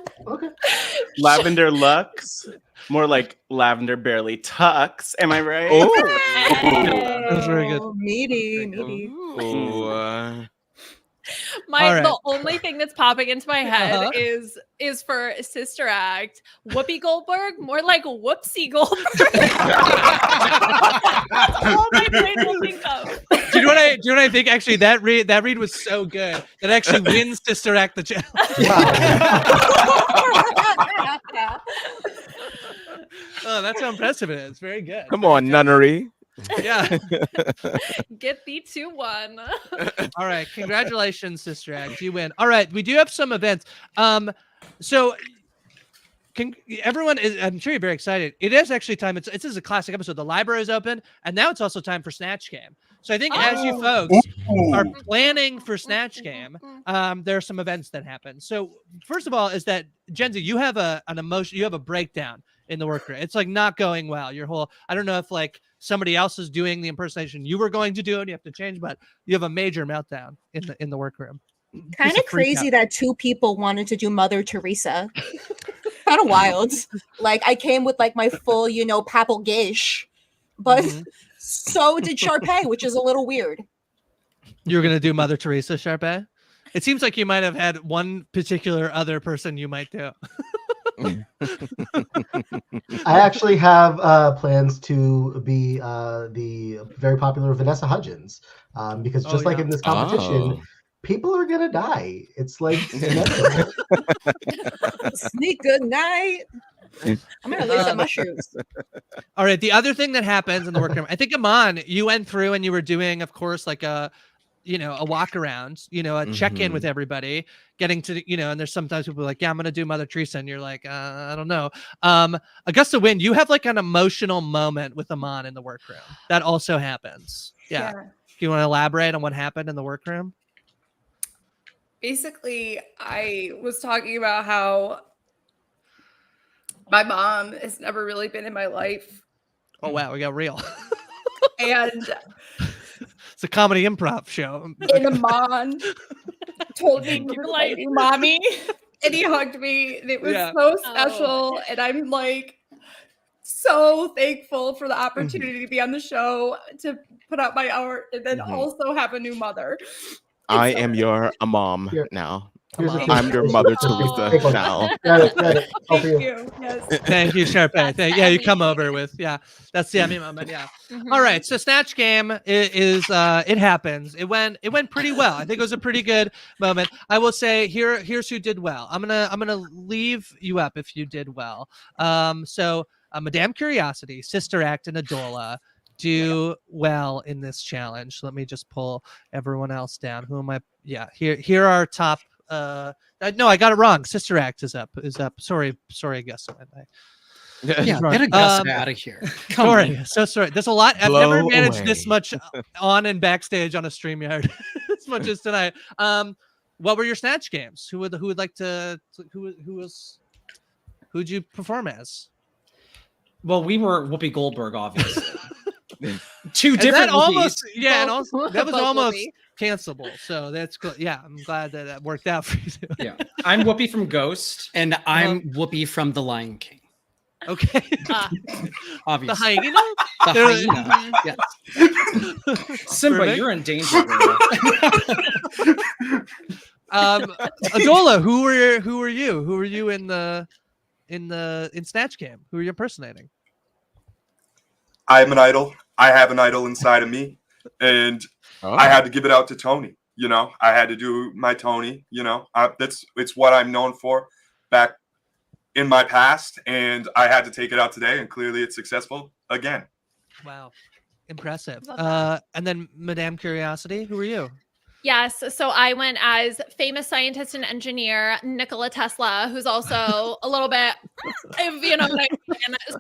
Lavender Lux, more like lavender barely tucks. Am I right? That's very good. Meaty. The only thing that's popping into my head is for Sister Act. Whoopi Goldberg, more like Whoopsie Goldberg. That's all my brain will think of. Do you know what I think? Actually, that read was so good that actually wins Sister Act the challenge. Oh, that's how impressive it is. Very good. Come on, nunnery. Yeah. Get thee 2-1. All right. Congratulations, Sister Act. You win. All right. We do have some events. So everyone is, I'm sure you're very excited. It is actually time. This is a classic episode. The library is open, and now it's also time for Snatch Game. So I think as you folks are planning for Snatch Game, there are some events that happen. So first of all, is that Gen Z, you have an emotion, you have a breakdown in the workroom. It's like not going well. I don't know if like somebody else is doing the impersonation you were going to do and you have to change, but you have a major meltdown in the workroom. Kind of crazy that 2 people wanted to do Mother Teresa. Kind of wild. Like I came with like my full, papal gauche, but so did Sharpay, which is a little weird. You're gonna do Mother Teresa, Sharpay? It seems like you might have had one particular other person you might do. I actually have plans to be the very popular Vanessa Hudgens, because just like in this competition, people are gonna die. It's like inevitable. Sneak good night. I'm gonna lace up my shoes. All right. The other thing that happens in the workroom, I think, Aman, you went through and you were doing, of course, like a walk around, a check-in with everybody, getting to, and there's sometimes people are like, yeah, I'm going to do Mother Teresa. And you're like, I don't know. Augusta Wind, you have like an emotional moment with Aman in the workroom. That also happens. Yeah. Do you want to elaborate on what happened in the workroom? Basically, I was talking about how my mom has never really been in my life. Oh, wow. We got real. And it's a comedy improv show. And Aman told me you were like mommy, and he hugged me. And it was so special. And I'm like so thankful for the opportunity to be on the show, to put out my art, and then also have a new mother. I am your mom now. I'm your Mother Teresa now. Thank you. Yes. Thank you, Sharpay. Yeah, you come over with that's the Emmy moment. Yeah. All right. So Snatch Game is it happens. It went pretty well. I think it was a pretty good moment. I will say here's who did well. I'm gonna leave you up if you did well. So Madame Curiosity, Sister Act, and Adola do well in this challenge. Let me just pull everyone else down. Who am I? Yeah. Here are top. No, I got it wrong. Sister Act is up. Sorry, Augusta. Yeah, get Augusta out of here. Come on. So sorry. There's a lot. I've never managed this much on and backstage on a StreamYard as much as tonight. What were your Snatch Games? Who'd you perform as? Well, we were Whoopi Goldberg, obviously. Two different almost, and also that was almost cancelable. So that's cool. Yeah, I'm glad that worked out for you. Yeah, I'm Whoopi from Ghost, and I'm Whoopi from The Lion King. Okay, obviously. The hyena. The hyena. Yes. Simba, Perfect. You're in danger, girl. Adola, who were you? Who were you in Snatch Game? Who were you impersonating? I'm an idol. I have an idol inside of me, and I had to give it out to Tony. I had to do my Tony. It's what I'm known for back in my past, and I had to take it out today, and clearly it's successful again. Wow, impressive. And then Madame Curiosity, who were you? Yes, so I went as famous scientist and engineer Nikola Tesla, who's also a little bit, so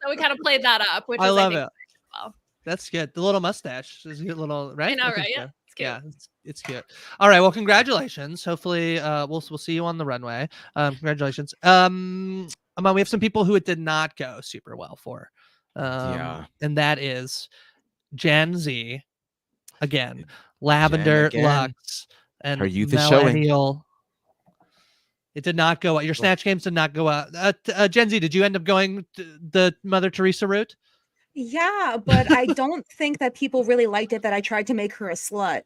we kind of played that up, which I love think, it. Well. That's good. The little mustache is a little, right? I know, right? Yeah, it's cute. Yeah, it's cute. All right. Well, congratulations. Hopefully, we'll see you on the runway. Congratulations. Aman, we have some people who it did not go super well for. And that is Gen Z, again, Lavender Lux, and her youth is showing. Millennial. It did not go out. Your Snatch Games did not go out. Gen Z, did you end up going the Mother Teresa route? Yeah, but I don't think that people really liked it that I tried to make her a slut.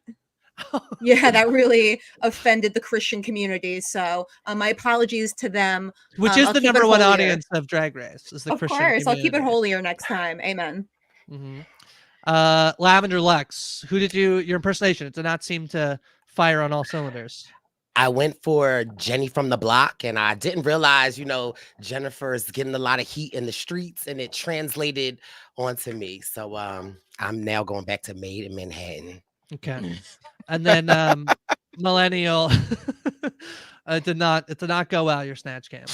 Yeah, that really offended the Christian community. So my apologies to them. Which is the number one audience of Drag Race. Is the of Christian course, community. I'll keep it holier next time. Amen. Mm-hmm. Lavender Lux, who did your impersonation? It did not seem to fire on all cylinders. I went for Jenny from the block, and I didn't realize, Jennifer is getting a lot of heat in the streets, and it translated onto me. So I'm now going back to Maid in Manhattan. Okay. And then Millennial, it did not go well, your Snatch Game.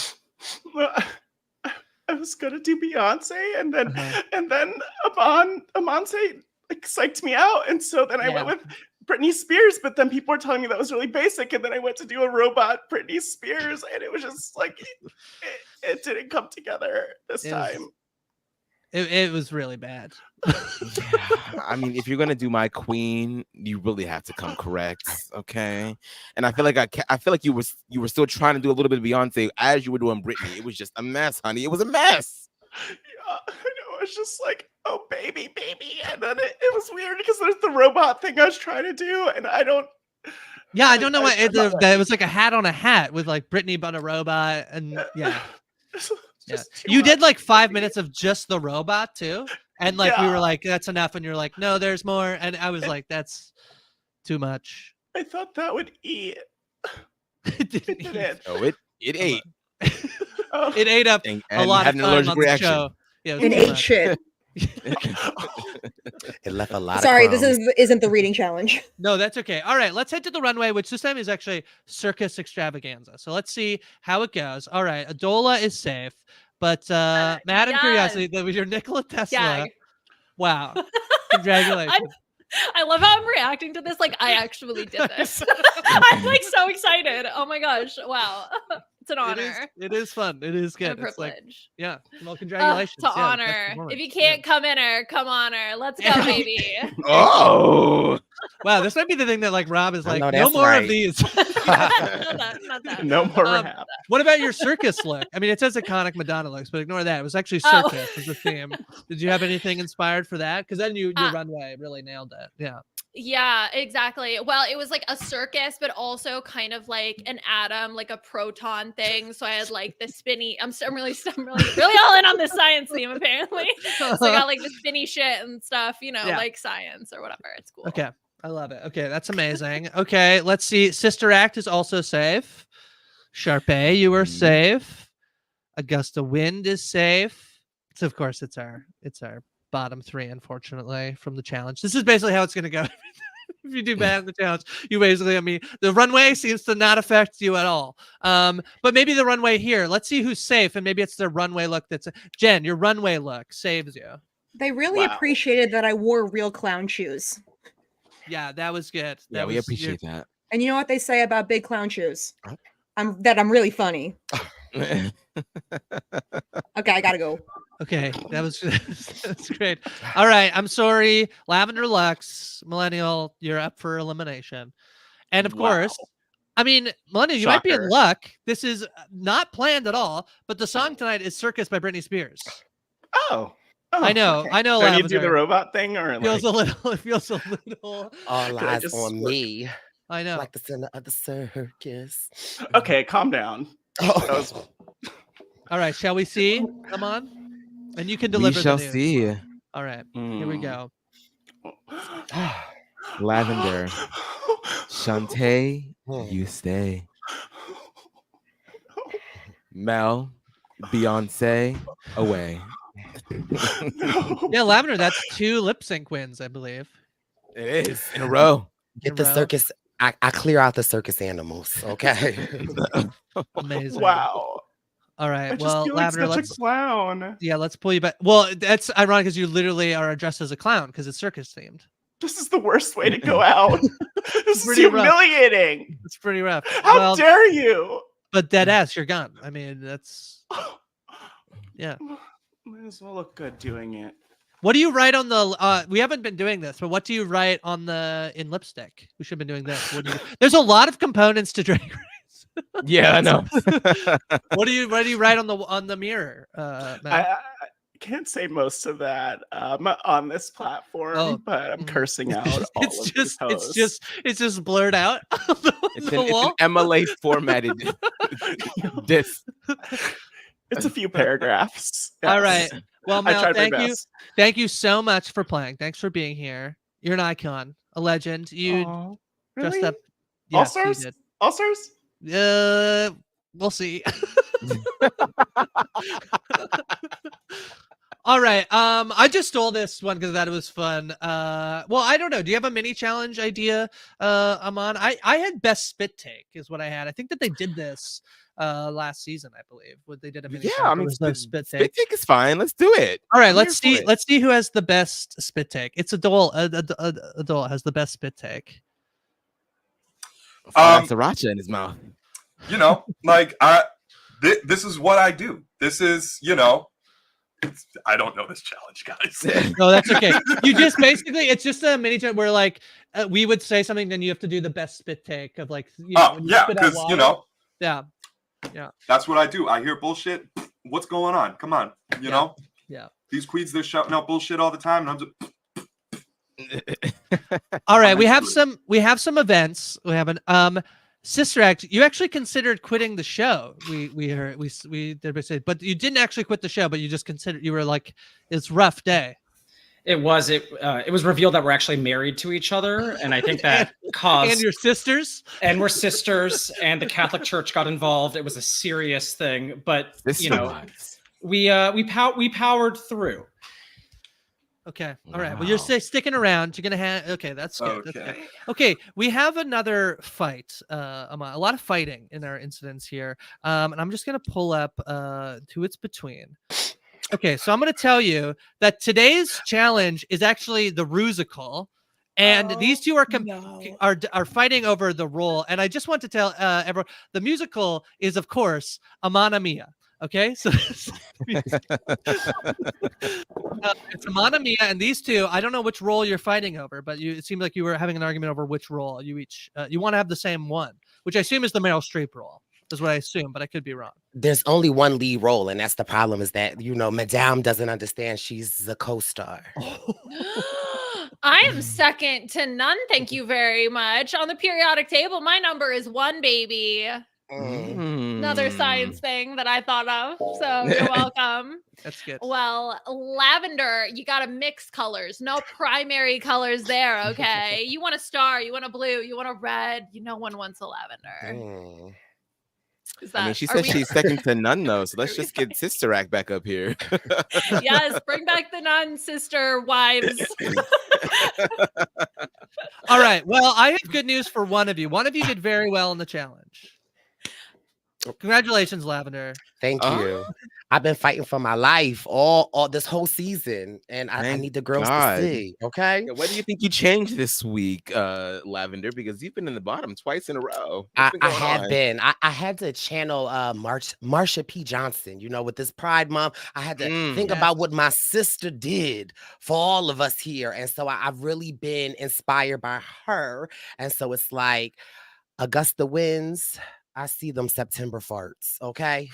I was gonna do Beyonce, and then Aman psyched me out, and so then I went with Britney Spears, but then people were telling me that was really basic, and then I went to do a robot Britney Spears, and it was just like it didn't come together this time. It was really bad. I mean, if you're gonna do my queen, you really have to come correct, okay? And I feel like you were still trying to do a little bit of Beyonce as you were doing Britney. It was just a mess, honey. It was a mess. Yeah, I know. It was just like, oh baby, and then it was weird because there's the robot thing I was trying to do, and I don't. Yeah, I don't know what it was like, a hat on a hat with like Britney but a robot, and yeah. You did like 5 minutes of just the robot too, and like we were like, "That's enough," and you're like, "No, there's more," and I was like, "That's too much." I thought that would eat. It didn't eat. Oh, it ate. It ate up a lot of had an time allergic on the reaction. show. Yeah, It ate shit. It left a lot. Sorry, of this isn't the reading challenge. No, that's okay. All right, let's head to the runway, which this time is actually Circus Extravaganza. So let's see how it goes. All right, Adola is safe, but Madam Curiosity, that was your Nikola Tesla. Yeah. Wow, congratulations. I love how I'm reacting to this. Like, I actually did this. I'm like so excited. Oh my gosh. Wow. It's an honor. It is fun. It is good. And a It's like, privilege. yeah. Well, congratulations. To Yeah, that's honor. performance. If you can't come in her, come on her. Let's go, baby. Oh. Wow, this might be the thing that like Rob is I like, know no that's more right. of these. Not that. No more RHAP. What about your circus look? I mean, it says iconic Madonna looks, but ignore that. It was actually Oh. circus as a theme. Did you have anything inspired for that? Because then your runway really nailed it. Yeah. Yeah, exactly. Well, it was like a circus, but also kind of like an atom, like a proton thing. So I had like the spinny. I'm really all in on this science theme apparently. So I got like the spinny shit and stuff, Yeah. like science or whatever. It's cool. Okay. I love it. Okay, that's amazing. Okay, let's see. Sister Act is also safe. Sharpay, you were safe. Augusta Wind is safe. So of course it's our bottom three, unfortunately, from the challenge. This is basically how it's gonna go. If you do bad in the challenge, you basically, I mean, the runway seems to not affect you at all. But maybe the runway here. Let's see who's safe, and maybe it's the runway look that's Jen, your runway look saves you. They really appreciated that I wore real clown shoes. Yeah, that was good. Yeah, we appreciate that. And you know what they say about big clown shoes? I'm really funny. Okay, I gotta go. Okay, that's great. All right, I'm sorry, Lavender Lux, Millennial, you're up for elimination, and of course, I mean, Millennial, you might be in luck. This is not planned at all, but the song tonight is "Circus" by Britney Spears. Oh, I know, okay. I know. Do I need to do Lavender. the robot thing or It feels like... a little. All Could I eyes just on work? me. I know. Like the center of the circus. Okay, calm down. Oh. That was... All right, shall we see? Come on, and you can deliver. We shall the news. see. All right, here we go. Lavender. Shantae, you stay. Mel, Beyonce, away. Yeah, Lavender, that's 2 lip sync wins, I believe. It is in a row. Get the circus. I clear out the circus animals. Okay. Amazing. Wow. All right. I just Well, feel like Lavender, such let's a clown. Yeah, let's pull you back. Well, that's ironic because you literally are dressed as a clown because it's circus themed. This is the worst way to go out. This is pretty rough. humiliating. It's pretty rough. How dare you? But dead ass, you're gone. I mean, that's yeah. Might as well look good doing it. What do you write on the? We haven't been doing this, but what do you write on in lipstick? We should have been doing this. There's a lot of components to Drag Race. Yeah, I know. What do you write on the mirror? Matt? I can't say most of that on this platform, but I'm cursing out all of these posts. It's just blurred out. It's an MLA formatted disc. It's a few paragraphs. All right. Well, I Mel, tried my thank you. best. Thank you so much for playing. Thanks for being here. You're an icon, a legend. You dressed really? up. All Yes, you stars? did. All stars? We'll see. All right. I just stole this one because I thought it was fun. Well, I don't know. Do you have a mini challenge idea, Aman? I had best spit take is what I had. I think that they did this last season, I believe. They did a mini Yeah, challenge. I mean, There was no spit take. Spit take is fine. Let's do it. All right, I'm let's here for see. it. Let's see who has the best spit take. It's Adol. Adol has the best spit take. That's sriracha in his mouth. You know, like this is what I do. This is, you know, I don't know this challenge, guys. No, that's okay. You just basically, it's just a mini challenge where like we would say something, then you have to do the best spit take of like. You know, when you yeah, spit out because water. you know. Yeah. Yeah. That's what I do. I hear bullshit. What's going on? Come on. You know? Yeah. These queens, they're shouting out bullshit all the time. And I'm just All right. We have some events. We have an Sister Act, you actually considered quitting the show. We heard we did say, but you didn't actually quit the show, but you just considered, you were like, it's a rough day. It was revealed that we're actually married to each other, and I think that caused and your sisters, and we're sisters, and the Catholic Church got involved. It was a serious thing, but you know, we powered through. Okay, all right. Well, you're sticking around. You're gonna have. Okay, that's good. That's good. Okay, we have another fight. A lot of fighting in our incidents here, and I'm just gonna pull up who it's between. Okay, so I'm going to tell you that today's challenge is actually the Rusical, and these two are fighting over the role. And I just want to tell everyone, the musical is, of course, Amana Mia. Okay, so it's Amana Mia, and these two, I don't know which role you're fighting over, but it seemed like you were having an argument over which role you each you want to have the same one, which I assume is the Meryl Streep role. Is what I assume, but I could be wrong. There's only one lead role, and that's the problem, is that, you know, Madame doesn't understand she's the co-star. I am second to none, thank you very much. On the periodic table, my number is 1, baby. Another science thing that I thought of, so you're welcome. That's good. Well, lavender, you got to mix colors. No primary colors there, okay? You want a star, you want a blue, you want a red. No one wants a lavender. I mean, she said she's second to none, though. So let's just get Sister Act back up here. Yes, bring back the nun sister wives. All right. Well, I have good news for one of you. One of you did very well in the challenge. Congratulations, Lavender. Thank you. I've been fighting for my life all this whole season, and I need the girls to see. Okay. What do you think you changed this week, Lavender? Because you've been in the bottom twice in a row. I have been. I had to channel Marsha P. Johnson. You know, with this Pride Month, I had to think about what my sister did for all of us here, and so I've really been inspired by her. And so it's like Augusta wins. I see them September farts, okay?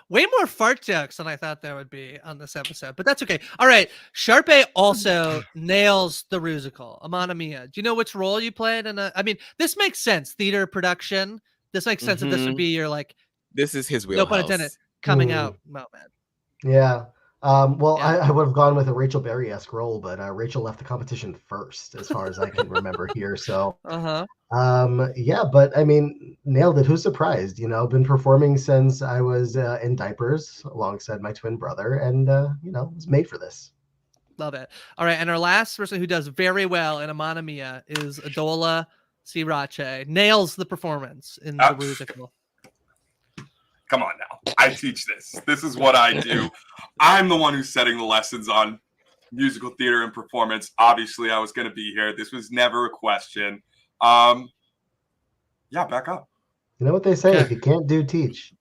Way more fart jokes than I thought there would be on this episode, but that's okay. All right. Sharpay also nails the Rusical. Amana Mia. Do you know which role you played? I mean, this makes sense. Theater production. This makes sense that this would be your, like... This is his wheelhouse. No pun intended. Coming out moment. Yeah. Well, yeah. I would have gone with a Rachel Berry-esque role, but Rachel left the competition first, as far as I can remember here. So, yeah, but I mean, nailed it. Who's surprised? You know, been performing since I was in diapers alongside my twin brother, and you know, was made for this. Love it. All right, and our last person who does very well in Amana Mia is Adola Sirache. Nails the performance in the Rusical. Come on now. I teach this. This is what I do. I'm the one who's setting the lessons on musical theater and performance. Obviously, I was going to be here. This was never a question. Yeah, back up. You know what they say? If you can't do, teach.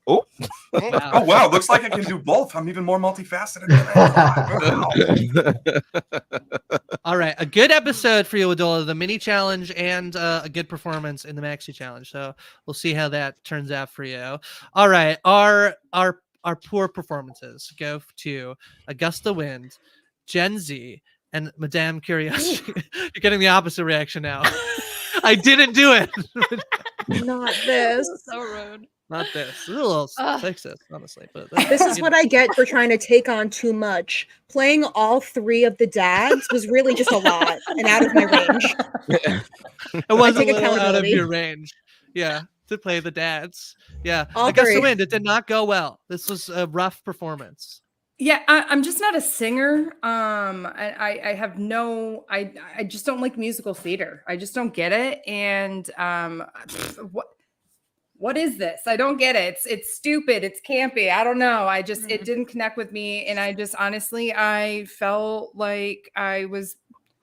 Oh, wow. Looks like I can do both. I'm even more multifaceted than All right. A good episode for you, Adola, the mini challenge and a good performance in the Maxi challenge. So we'll see how that turns out for you. All right. Our poor performances go to Augusta Wind, Gen Z, and Madame Curiosity. You're getting the opposite reaction now. I didn't do it. Not this. So rude. Not this. It's a little sexist, honestly. But this is what I get for trying to take on too much. Playing all 3 of the dads was really just a lot and out of my range. It was a little out of your range. Yeah, to play the dads. Yeah. Augusta Wind, it did not go well. This was a rough performance. Yeah, I'm just not a singer. I have no, I just don't like musical theater. I just don't get it. And what is this? I don't get it. It's stupid. It's campy. I don't know. I just, it didn't connect with me. And I just, honestly, I felt like I was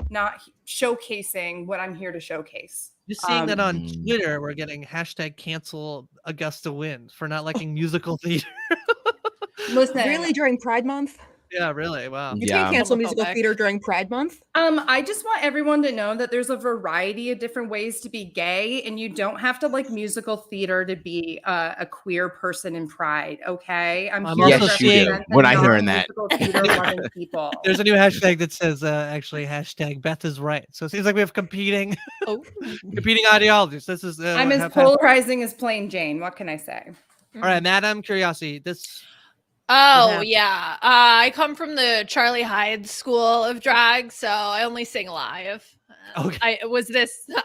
not showcasing what I'm here to showcase. Just seeing that on Twitter, we're getting #cancel Augusta Wind for not liking musical theater. Listen, really during Pride Month? Yeah, really. Wow. You can't cancel musical theater during Pride Month. I just want everyone to know that there's a variety of different ways to be gay, and you don't have to like musical theater to be a queer person in Pride. Okay, I'm here yes, to you do. represent the We're not hearing that. non-musical theater loving people. There's a new hashtag that says actually hashtag Beth is right. So it seems like we have competing competing ideologies. This is I'm as polarizing as plain Jane. What can I say? All right, Madam Curiosity. This. Oh yeah, I come from the Charlie Hyde school of drag, so I only sing live. Okay. I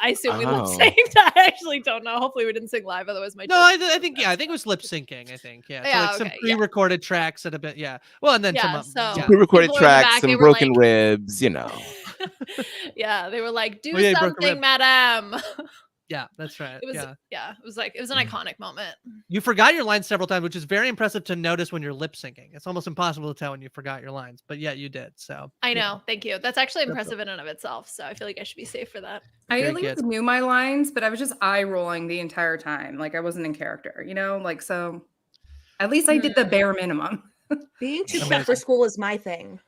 assume we lip synced. I actually don't know. Hopefully we didn't sing live, otherwise my. No, I think it was lip syncing. I think so like some pre-recorded tracks and a bit Well, and then some pre-recorded tracks, some broken ribs. Yeah, they were like, "Do something, madam." Yeah, that's right. It was it was an iconic moment. You forgot your lines several times, which is very impressive to notice when you're lip syncing. It's almost impossible to tell when you forgot your lines, but yeah, you did. So I know. Thank you. That's actually impressive in and of itself. So I feel like I should be safe for that. I at least knew my lines, but I was just eye rolling the entire time. Like I wasn't in character, like so. At least I did the bare minimum. Being too quick for school is my thing.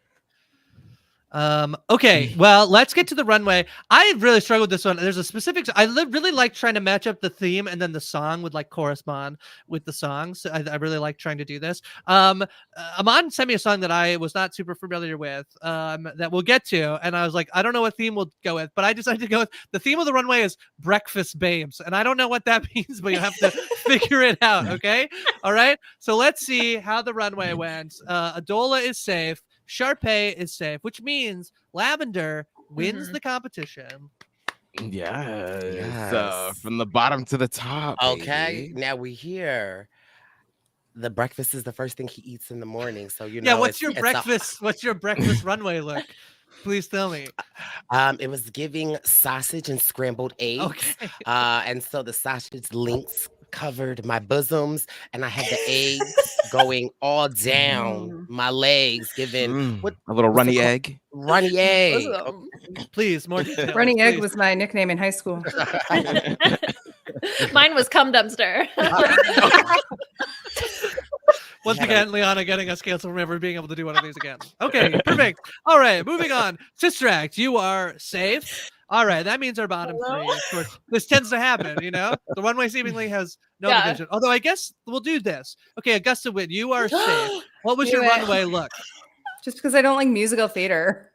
Okay, well, let's get to the runway. I really struggled with this one. There's a specific, I really like trying to match up the theme and then the song would like correspond with the songs. So I really like trying to do this. Amon sent me a song that I was not super familiar with, that we'll get to. And I was like, I don't know what theme we'll go with, but I decided to go with the theme of the runway is Breakfast Babes. And I don't know what that means, but you have to figure it out. Okay. All right. So let's see how the runway went. Adola is safe. Sharpay is safe, which means Lavender wins the competition. Yes. From the bottom to the top. Okay, now we hear the breakfast is the first thing he eats in the morning. So what's your breakfast? What's your breakfast runway look? Please tell me. It was giving sausage and scrambled eggs. Okay. And so the sausage links covered my bosoms, and I had the eggs going all down my legs, giving a little runny egg. Runny egg. Please, more details. Running egg was my nickname in high school. Mine was cum dumpster. Once again, Liana getting us canceled from ever being able to do one of these again. Okay, perfect. All right, moving on. Sister Act, you are safe. All right, that means our bottom three. Of course, this tends to happen, The runway seemingly has no division. Although I guess we'll do this. Okay, Augusta Witt, you are safe. What was your runway look? Just because I don't like musical theater.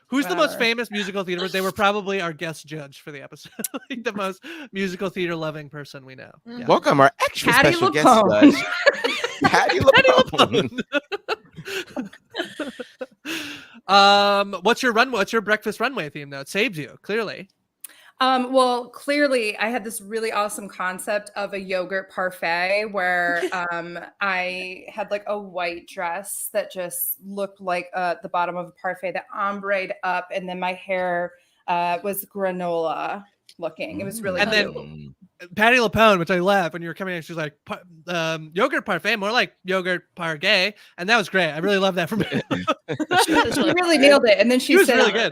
Who's the most famous musical theater? They were probably our guest judge for the episode. Like the most musical theater loving person we know. Yeah. Welcome our extra special guest judge, Patty LaPone. What's your breakfast runway theme though? It saved you, clearly. Well, clearly I had this really awesome concept of a yogurt parfait where I had like a white dress that just looked like the bottom of a parfait that ombre'd up, and then my hair was granola looking. It was really cute. Then Patty LaPone, which I laughed when you were coming in, she's like, yogurt parfait, more like yogurt pargay. And that was great. I really love that from her. She really nailed it. And then she said, really good.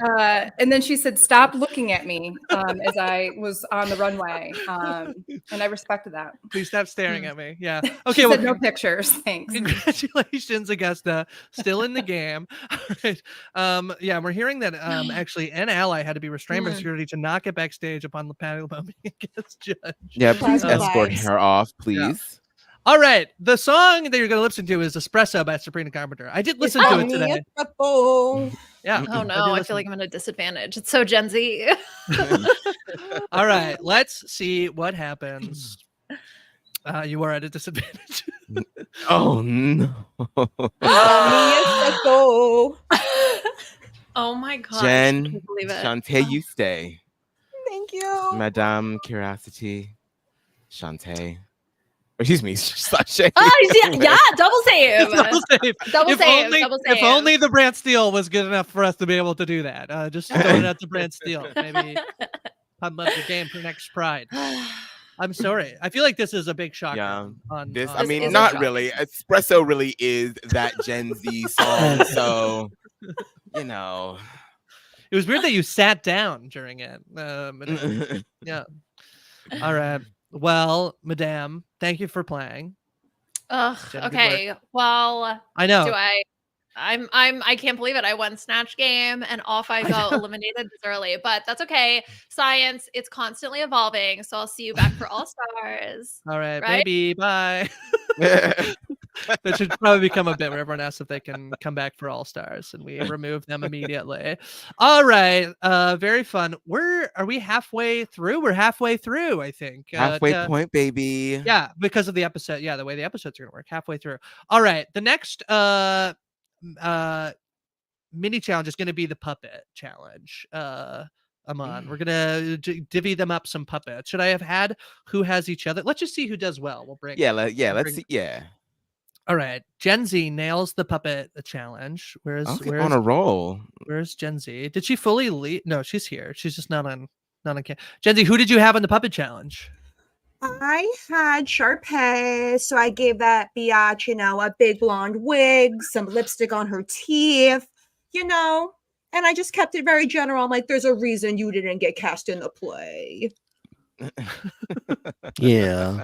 And then she said, stop looking at me as I was on the runway. And I respected that. Please stop staring at me. Yeah. Okay. She said, no pictures. Thanks. Congratulations, Augusta. Still in the game. All right. Yeah, we're hearing that actually an ally had to be restrained by security to not get backstage upon the Patty LaPone being a guest judge. Yeah, please escort her off, please. Yeah. All right. The song that you're going to listen to is Espresso by Sabrina Carpenter. I did listen to it today. Yeah. Oh no, I feel like I'm at a disadvantage. It's so Gen Z. All right. Let's see what happens. You are at a disadvantage. Oh no. Oh my god. Jen, I can't believe it. Shantae, you stay. Thank you. Madame Curiosity, Shantae. Excuse me, Sashay. Oh, yeah, double save. Double save. If only the BrantSteele was good enough for us to be able to do that. Just throw it out to BrantSteele. Maybe pump up the game for next Pride. I'm sorry. I feel like this is a big shock. Yeah. I mean, not really. Espresso really is that Gen Z song. So, It was weird that you sat down during it. Yeah. All right. Well, Madame, thank you for playing. Ugh, Jenny, good okay. Well, I know. I can't believe it. I won Snatch Game and off I go, eliminated this early, but that's okay. Science, it's constantly evolving. So I'll see you back for All Stars. All right, right? baby, bye. That should probably become a bit where everyone asks if they can come back for All Stars, and we remove them immediately. All right, very fun. Are we halfway through? We're halfway through, I think. Halfway point, baby. Yeah, because of the episode. Yeah, the way the episodes are gonna work. Halfway through. All right, the next mini challenge is going to be the puppet challenge. Aman, we're gonna divvy them up some puppets. Should I have had who has each other? Let's just see who does well. We'll bring let's see. Yeah. All right, Gen Z nails the puppet challenge. Where's on a roll? Where's Gen Z? Did she fully leave? No, she's here. She's just not on camera. Gen Z, who did you have in the puppet challenge? I had Sharpay, so I gave that biatch, a big blonde wig, some lipstick on her teeth, and I just kept it very general. I'm like, there's a reason you didn't get cast in the play. Yeah,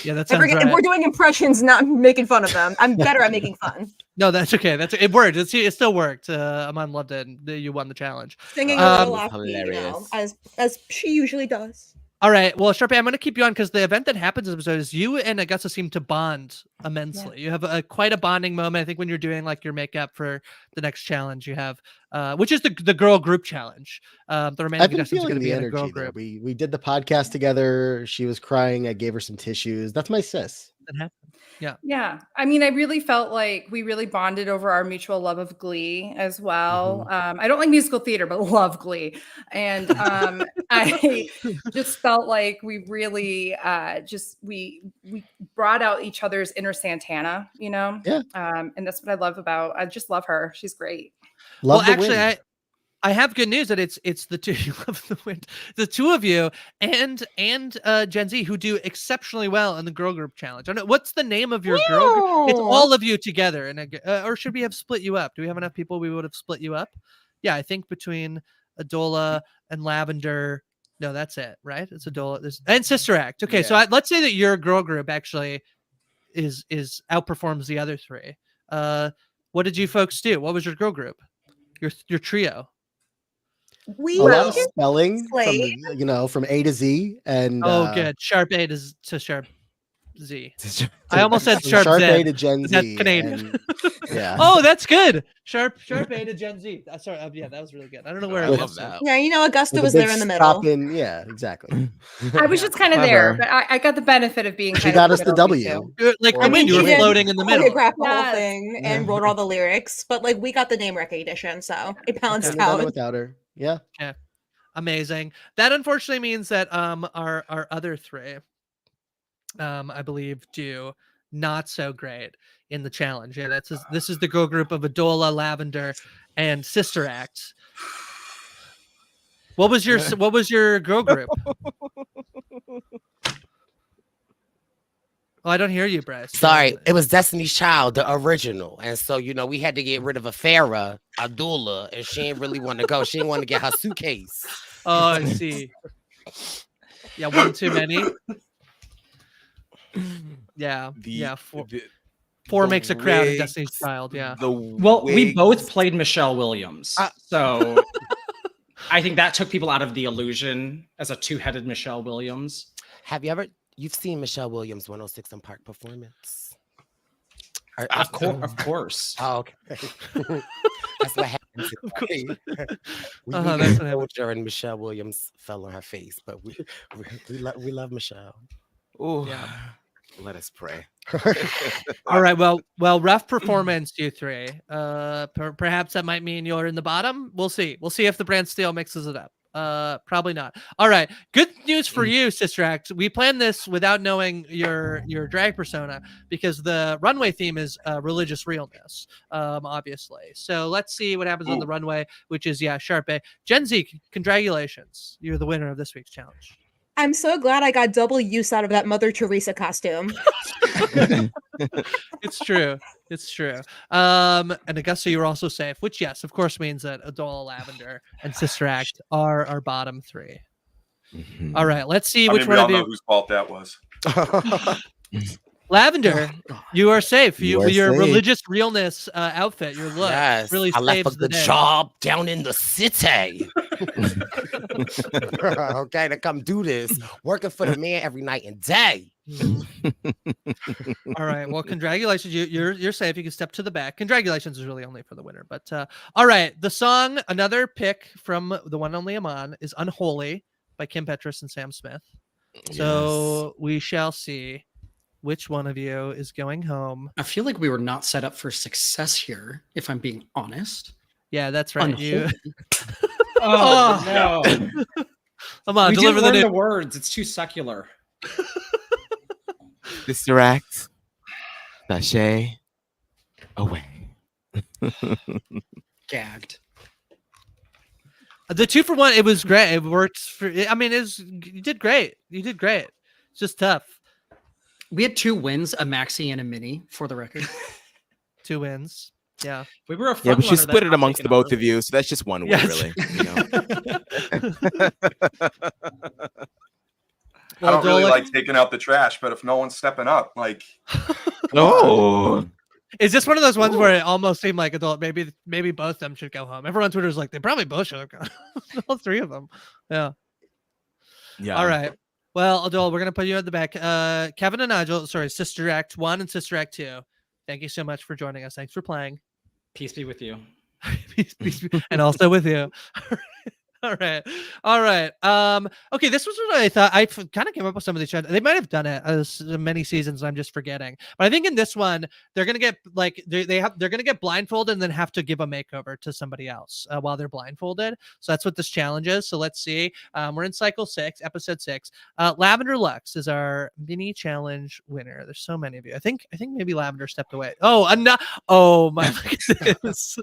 that sounds right. And we're doing impressions, not making fun of them. I'm better at making fun. No, that's okay. It worked. It still worked. Aman loved it. You won the challenge. Singing a little off key, as she usually does. All right. Well, Sharpay, I'm going to keep you on because the event that happens in this episode is you and Augusta seem to bond immensely. Yeah. You have quite a bonding moment. I think when you're doing like your makeup for the next challenge, you have, which is the girl group challenge. The remaining contestants are going to be in a girl group. We did the podcast together. She was crying. I gave her some tissues. That's my sis. That happened. Yeah. Yeah. I mean, I really felt like we really bonded over our mutual love of Glee as well. I don't like musical theater, but love Glee. And I just felt like we really we brought out each other's inner Santana, Yeah. And that's what I love I just love her. She's great. I have good news that it's the two you love the wind, the two of you and Gen Z who do exceptionally well in the girl group challenge. I don't know what's the name of your girl group. It's all of you together, and or should we have split you up? Do we have enough people? We would have split you up. Yeah, I think between Adola and Lavender. No, that's it, right? It's Adola and Sister Act. Okay, so let's say that your girl group actually is outperforms the other three. What did you folks do? What was your girl group? Your trio. We a lot of spelling from A to Z and good. Sharp A to Sharp Z. I almost said Sharp A to Gen Z. That's Canadian. Yeah. Oh, that's good. Sharp A to Gen Z. Sorry. Yeah, that was really good. I don't know where I love that. Yeah, Augusta was there in the middle. Yeah, exactly. I was just kind of there, but I got the benefit of being. She got us the W. You were floating in the middle. Choreographed the whole thing and wrote all the lyrics, but we got the name recognition, so it balanced out. Without her. Yeah. Amazing. That unfortunately means that our other three I believe do not so great in the challenge. Yeah, this is the girl group of Adola, Lavender, and Sister Act. What was your girl group? Oh, I don't hear you, Bryce. Sorry, it was Destiny's Child, the original. And so, we had to get rid of Farrah, Abdullah, and she didn't really want to go. She didn't want to get her suitcase. Oh, I see. Yeah, one too many. Yeah. Four makes a crowd in Destiny's Child. Yeah. We both played Michelle Williams. So I think that took people out of the illusion as a two-headed Michelle Williams. You've seen Michelle Williams' 106 & Park performance? Of course. Oh, okay. That's what happens. Of course. That's what happened. And Michelle Williams fell on her face, but we love Michelle. Oh, yeah. Let us pray. All right. Well, rough performance, you three. Perhaps that might mean you're in the bottom. We'll see. We'll see if the BrantSteele mixes it up. Probably not. All right. Good news for you, Sister Act. We planned this without knowing your drag persona because the runway theme is religious realness, obviously. So let's see what happens on the runway, which is Sharp A. Gen Z, congratulations. You're the winner of this week's challenge. I'm so glad I got double use out of that Mother Teresa costume. It's true. And Augusta, you were also safe, which yes, of course, means that Adola, Lavender, and Sister Act are our bottom three. All right, let's see which one of you. Know whose fault that was. Lavender, you are safe. You are Your safe. religious realness outfit, your look Yes, really I left a saves the good day. job down in the city. Okay, to come do this, working for the man every night and day. All right. Well, congratulations. You're safe. You can step to the back. Congratulations is really only for the winner. But all right. The song, another pick from the one and only Aman, is Unholy by Kim Petras and Sam Smith. So we shall see which one of you is going home. I feel like we were not set up for success here, if I'm being honest. Yeah, that's right. You. Oh, no. Come on, We deliver didn't learn the the words. It's too secular. Sister Act, sashay away. Gagged. The 2-for-1. It was great. It worked for. I mean, you did great. You did great. It's just tough. We had 2 wins, a Maxi and a Mini, for the record. 2 wins. Yeah. We were a Yeah, but she front runner split that it got amongst taken the out both of early. you, so that's just one win, Yes. really. You know? I don't really like taking out the trash, but if no one's stepping up, like, Oh, Is this one of those ones where it almost seemed like adult? Maybe both of them should go home. Everyone on Twitter is like, they probably both should have gone. All 3 of them. Yeah. yeah. All right. Well, Adol, we're gonna put you at the back. Kevin and Nigel, sorry, Sister Act 1 and Sister Act 2. Thank you so much for joining us. Thanks for playing. Peace be with you. Peace be- and also with you. All right. Okay, this was what I thought. I kind of came up with some of these trends. They might have done it as many seasons. I'm just forgetting. But I think in this one, they're gonna get like they're gonna get blindfolded and then have to give a makeover to somebody else while they're blindfolded. So that's what this challenge is. So let's see. We're in cycle 6, episode 6. Lavender Lux is our mini challenge winner. There's so many of you. I think maybe Lavender stepped away. Oh, no. Oh my goodness.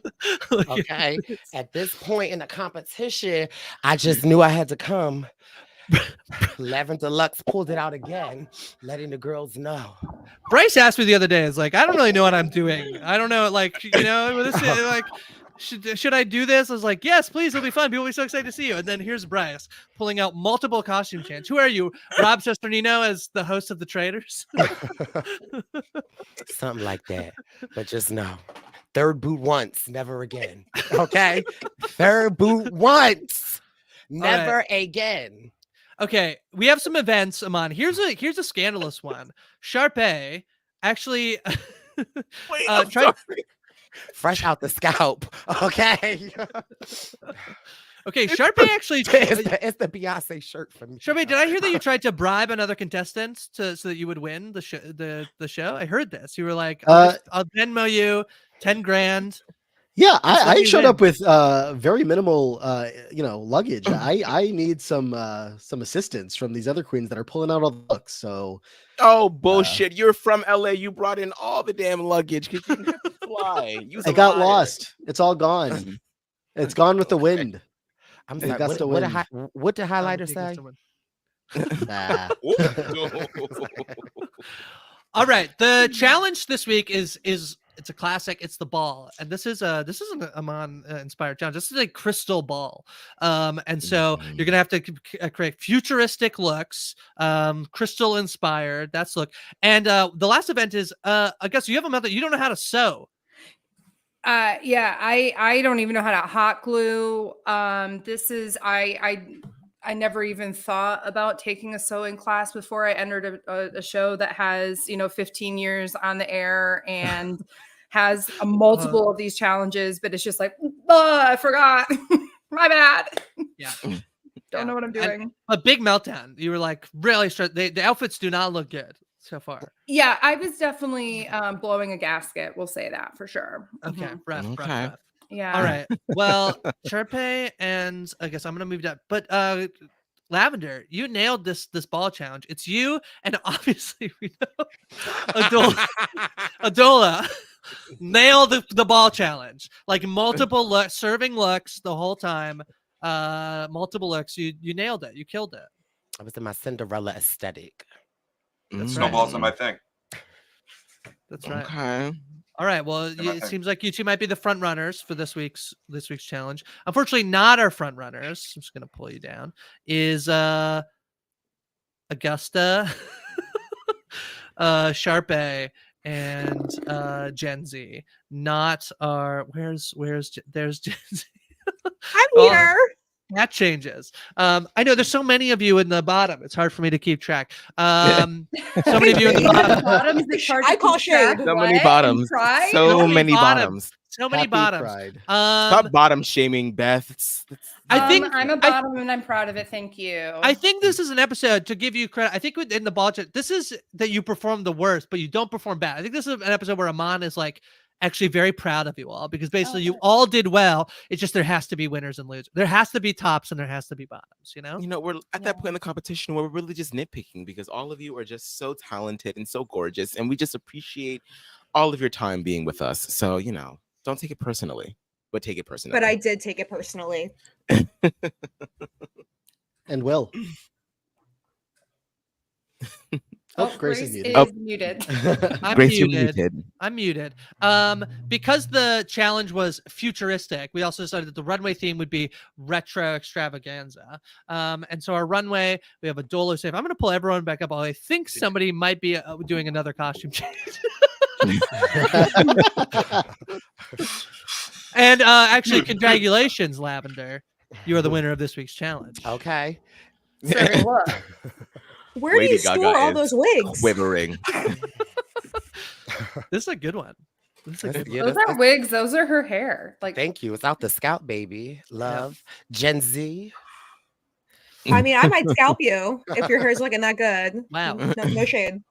Okay, at this point in the competition, I just knew I had to come. Lavender Lux pulled it out again, letting the girls know. Bryce asked me the other day, it's like, I don't really know what I'm doing. I don't know, like, this is like, should I do this? I was like, yes, please, it'll be fun. People will be so excited to see you. And then here's Bryce pulling out multiple costume changes. Who are you? Rob Cesternino as the host of The Traders? Something like that. But just know, third boot once, never again. Okay? Third boot once, never again. Okay, we have some events, Aman. Here's a scandalous one. Sharpay actually tried fresh out the scalp. Okay. Okay, Sharpay actually it's the Beyonce shirt for me. Sharpay, did I hear that you tried to bribe another contestant so that you would win the show? I heard this. You were like, I'll Venmo you 10 grand. Yeah, I showed up with very minimal luggage. I need some assistance from these other queens that are pulling out all the looks. So bullshit. You're from LA. You brought in all the damn luggage because you didn't have to fly. I got lost. It's all gone. It's gone with the wind. I'm sorry. What the highlighter say? All right. The challenge this week is it's a classic. It's the ball, and this isn't an Aman inspired challenge. This is a crystal ball, and so you're gonna have to create futuristic looks, crystal inspired. That's look. And the last event is I guess you have a method. You don't know how to sew. Yeah, I don't even know how to hot glue. This is I never even thought about taking a sewing class before I entered a show that has 15 years on the air and has a multiple of these challenges, but it's just like, I forgot. My bad. Yeah. Don't know what I'm doing. A big meltdown. You were like really stressed. The outfits do not look good so far. Yeah, I was definitely blowing a gasket. We'll say that for sure. Okay, rough. Yeah. All right. Well, Sharpay and I guess I'm gonna move that. But Lavender, you nailed this ball challenge. It's you, and obviously we know Adola nailed the ball challenge. Like multiple serving looks the whole time. Multiple looks. You nailed it. You killed it. I was in my Cinderella aesthetic. Snowballs on my thing. That's right. Okay. All right. Well, it seems like you two might be the front runners for this week's challenge. Unfortunately, not our front runners. I'm just gonna pull you down. Is Augusta, Sharpay and Gen Z, not our there's Gen Z. I'm here. That changes. I know there's so many of you in the bottom. It's hard for me to keep track. So many of you in the bottom. I call shade. So many bottoms. So many bottoms. So many Happy bottoms. Pride. Stop bottom shaming, Beth. I think I'm a bottom and I'm proud of it. Thank you. I think this is an episode to give you credit. I think in the budget, this is that you perform the worst, but you don't perform bad. I think this is an episode where Aman is like actually very proud of you all because basically you all did well. It's just there has to be winners and losers. There has to be tops and there has to be bottoms, you know? You know, we're at that point in the competition where we're really just nitpicking because all of you are just so talented and so gorgeous. And we just appreciate all of your time being with us. So, you know, don't take it personally, but take it personally. But I did take it personally. And Will. Grace is is muted. muted. I'm Grace, you're muted. muted. I'm muted. Because the challenge was futuristic, we also decided that the runway theme would be retro extravaganza. And so our runway, we have a Dolo save. I'm going to pull everyone back up. I think somebody might be doing another costume change. And actually, congratulations, Lavender. You are the winner of this week's challenge. Okay. Sorry, what? Where do you store all those wigs? Quivering. This is a good one. Those aren't wigs. Those are her hair. Like, thank you. It's out the scalp, baby. Love. Gen Z. I mean, I might scalp you if your hair's looking that good. Wow. No shade.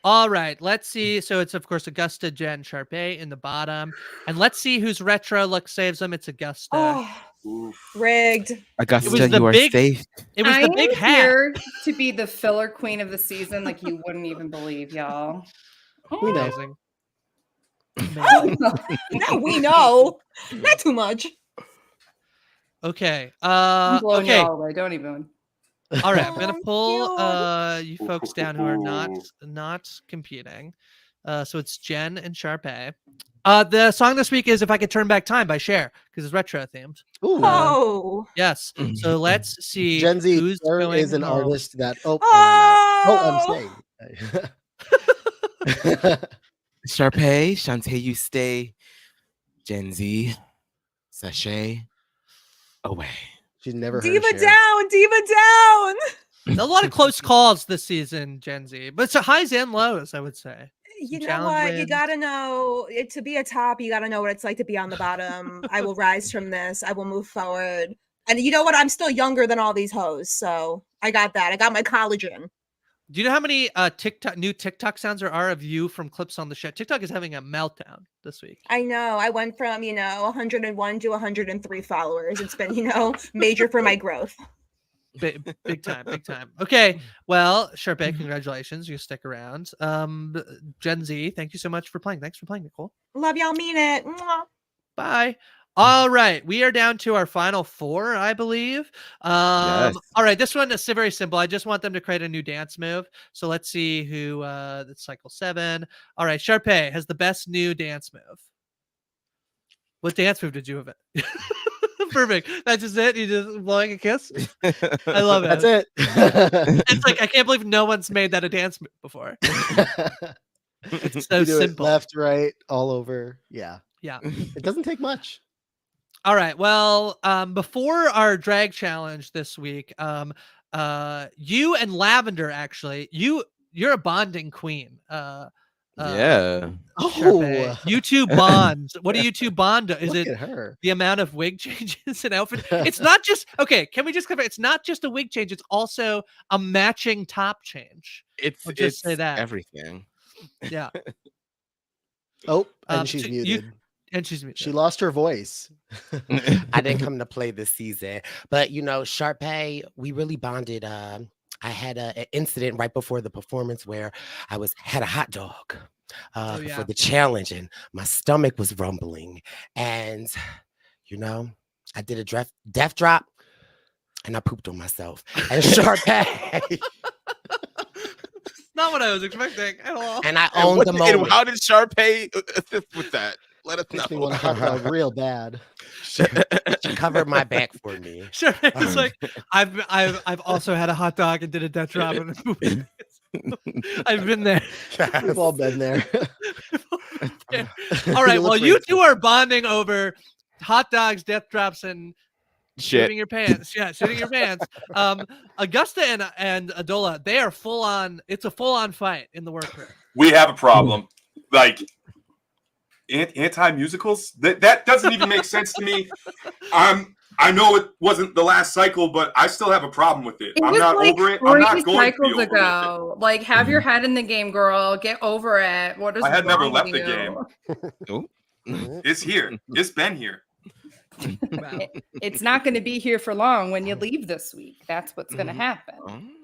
All right, let's see. So it's, of course, Augusta, Jen, Sharpay in the bottom. And let's see whose retro look saves them. It's Augusta. Oh, rigged. Augusta, you are safe. It was the big hat. Here to be the filler queen of the season like you wouldn't even believe, y'all. We know. Amazing. Now we know. Not too much. Okay. I'm blowing you Okay. all away. Don't even. All right, I'm gonna pull you folks down who are not competing. So it's Jen and Sharpay. The song this week is "If I Could Turn Back Time" by Cher because it's retro themed. Ooh. Oh. Yes. So let's see. Gen Z who's going is an home. artist that. Oh. I'm saying. Sharpay, Shantae, you stay. Gen Z, sashay away. She's never heard Diva of Cher. down, diva down. A lot of close calls this season, Gen Z, but it's a highs and lows, I would say. You know Challenge what? You wins. gotta know to be a top. You gotta know what it's like to be on the bottom. I will rise from this. I will move forward. And you know what? I'm still younger than all these hoes, so I got that. I got my collagen. Do you know how many new TikTok sounds there are of you from clips on the show? TikTok is having a meltdown this week. I know. I went from 101 to 103 followers. It's been major for my growth. Big time, big time. Okay, well, Sharpay, congratulations. You stick around. Gen Z, thank you so much for playing. Thanks for playing, Nicole. Love y'all. Mean it. Mwah. Bye. All right, we are down to our final four, I believe. Yes. All right, this one is very simple. I just want them to create a new dance move. So let's see who. That's cycle 7. All right, Sharpay has the best new dance move. What dance move did you have? Perfect. That's just it. You just blowing a kiss. I love it. That's it. It's like I can't believe no one's made that a dance move before. It's so You do it simple. left, right, all over. Yeah. Yeah. It doesn't take much. All right. Well, before our drag challenge this week, you and Lavender actually, you're a bonding queen. Yeah. Sharpay. You two bond. What do you two bond? Is Look it at her. the amount of wig changes and outfit? It's not just okay. Can we just clarify? It's not just a wig change. It's also a matching top change. We'll just say that. Everything. Yeah. Oh, and she's so muted. And she's muted. She lost her voice. I didn't come to play this season, but Sharpay, we really bonded. I had an incident right before the performance where I had a hot dog before the challenge, and my stomach was rumbling, and I did a death drop, and I pooped on myself. And Sharpay. Not what I was expecting at all. And I owned the moment. And how did Sharpay assist with that? Let us know. Makes me want a hot dog real bad. She covered my back for me. Sure. It's like I've also had a hot dog and did a death drop in this movie. I've been there. We've all been there. All right. You look Well, you great, two are bonding over hot dogs, death drops, and shitting your pants. Yeah, shitting your pants. Augusta and Adola, they are full on. It's a full on fight in the workroom. We have a problem. Like anti-musicals. That doesn't even make sense to me. I know it wasn't the last cycle, but I still have a problem with it. I'm not over it. I'm not going to be over ago. Like, have your head in the game, girl. Get over it. What is I had never wrong left with the you? game. It's here. It's been here. It's not going to be here for long when you leave this week. That's what's going to happen.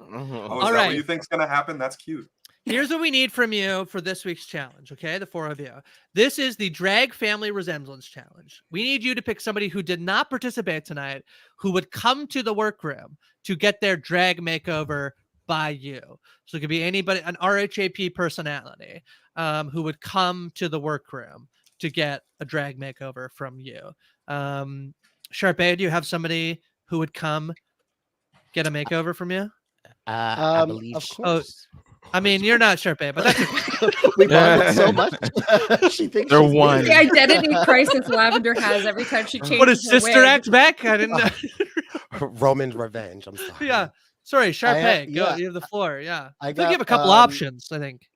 All right. What you think's going to happen? That's cute. Here's what we need from you for this week's challenge, okay? The four of you. This is the Drag Family Resemblance Challenge. We need you to pick somebody who did not participate tonight, who would come to the workroom to get their drag makeover by you. So it could be anybody, an RHAP personality, who would come to the workroom to get a drag makeover from you. Sharpay, do you have somebody who would come get a makeover from you? I believe. Of course. I mean, you're not Sharpay, but that's okay. We bonded so much. She thinks they're she's one. The identity crisis Lavender has every time she changes. What is her Sister wig. Act back? I didn't know. Roman's revenge. I'm sorry. Yeah. Sorry, Sharpay. Go. yeah. You have the floor. Yeah. I think you have a got, couple options, I think.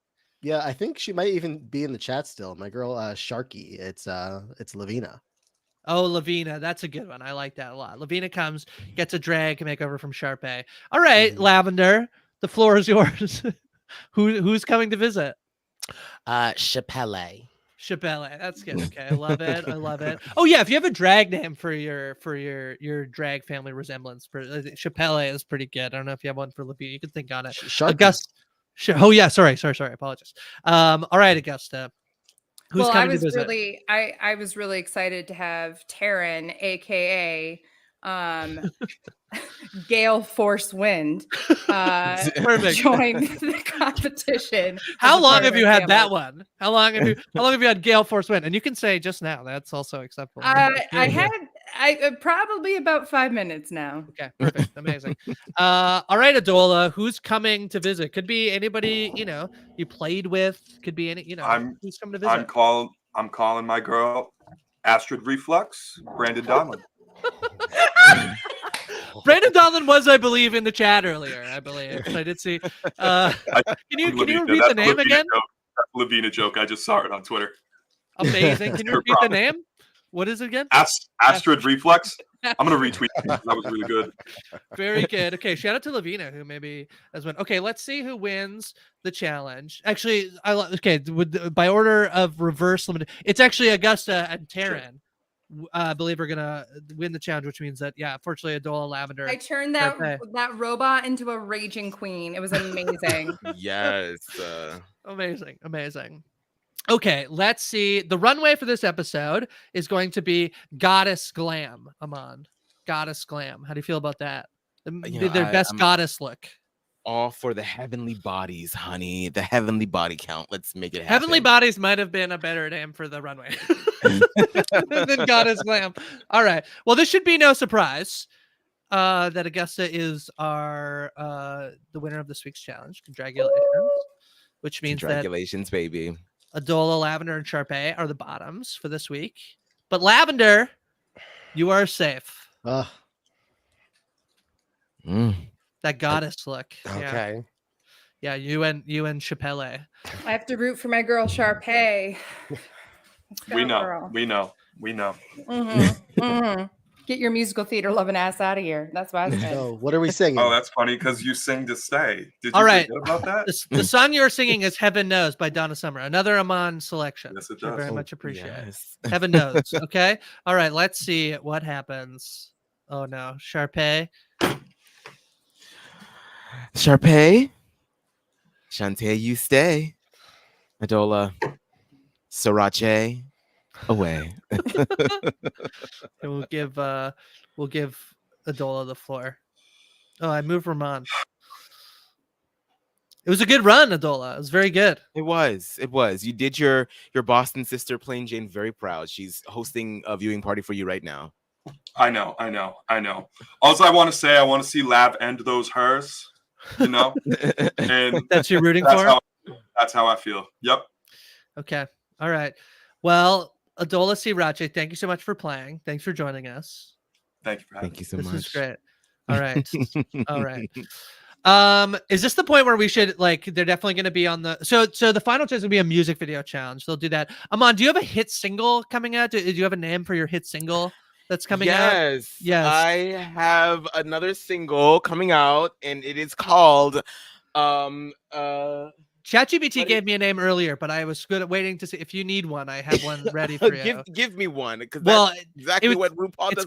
Yeah, I think she might even be in the chat still. My girl Sharky. It's Lavina. Oh, Lavina. That's a good one. I like that a lot. Lavina comes, gets a drag makeover from Sharpay. All right, Lavender, the floor is yours. Who's coming to visit? Chappelle. Chappelle. That's good. Okay. I love it. I love it. Oh yeah, if you have a drag name for your drag family resemblance, Chappelle is pretty good. I don't know if you have one for Lavina. You can think on it. Augusta. Oh yeah, sorry. Apologies. All right, Augusta. Who's coming to visit? I was really excited to have Taryn, aka Gale Force Wind, join the competition. How long have you had that one? How long have you had Gale Force Wind? And you can say just now. That's also acceptable. I probably about 5 minutes now. Okay, perfect, amazing. All right, Adola, who's coming to visit? Could be anybody you played with. Could be any who's coming to visit. I'm calling my girl Astrid Reflux, Brandon Donlin. Brandon Donlin was, I believe, in the chat earlier. I believe I did see. Can you repeat the name again? That's Lavina joke. I just saw it on Twitter. Amazing. Can you repeat the name? What is it again? Astrid Reflux. I'm gonna retweet it. That was really good. Very good. Okay, shout out to Lavina, who maybe has won. Okay, let's see who wins the challenge. Actually, by order of reverse limited. It's actually Augusta and Taryn. I believe are gonna win the challenge, which means that fortunately Adola, Lavender. I turned that robot into a raging queen. It was amazing. Yes. Amazing. Okay, let's see. The runway for this episode is going to be Goddess Glam. Aman, Goddess Glam. How do you feel about that? Their best goddess look. All for the heavenly bodies, honey. The heavenly body count. Let's make it happen. Heavenly bodies might have been a better name for the runway than Goddess Glam. All right. Well, this should be no surprise that Augusta is the winner of this week's challenge. Congratulations. Which means congratulations, baby. Adola, Lavender, and Sharpay are the bottoms for this week. But Lavender, you are safe. That goddess look. Okay. Yeah, you and Chappelle. I have to root for my girl Sharpay. We know. Mm-hmm. Get your musical theater loving ass out of here. That's what I said. So what are we singing? Oh, that's funny because you sing to stay. Did you All right. forget about that? The song you're singing is Heaven Knows by Donna Summer. Another Aman selection. Yes, it I does. very much appreciate Yes. it. Heaven Knows. Okay. All right. Let's see what happens. Oh no. Sharpay. Sharpay. Shantae, you stay. Adola. Sriracha. Away. And we'll give Adola the floor. Oh, I moved Ramon. It was a good run, Adola. It was very good. It was. You did your Boston sister, Plain Jane, very proud. She's hosting a viewing party for you right now. I know. Also, I want to see Lav end those hers, and that's you're rooting for? That's how I feel. Yep. Okay. All right. Well, Adola Sriracha, thank you so much for playing. Thanks for joining us. Thank you for having me. Thank you so much. This is great. All right. All right. Is this the point where we should they're definitely going to be on the so the final chance will be a music video challenge. They'll do that. Aman, do you have a hit single coming out? Do you have a name for your hit single that's coming out? Yes. I have another single coming out, and it is called ChatGPT gave me a name earlier, but I was good at waiting to see if you need one. I have one ready for you. give me one, because that's exactly what RuPaul does.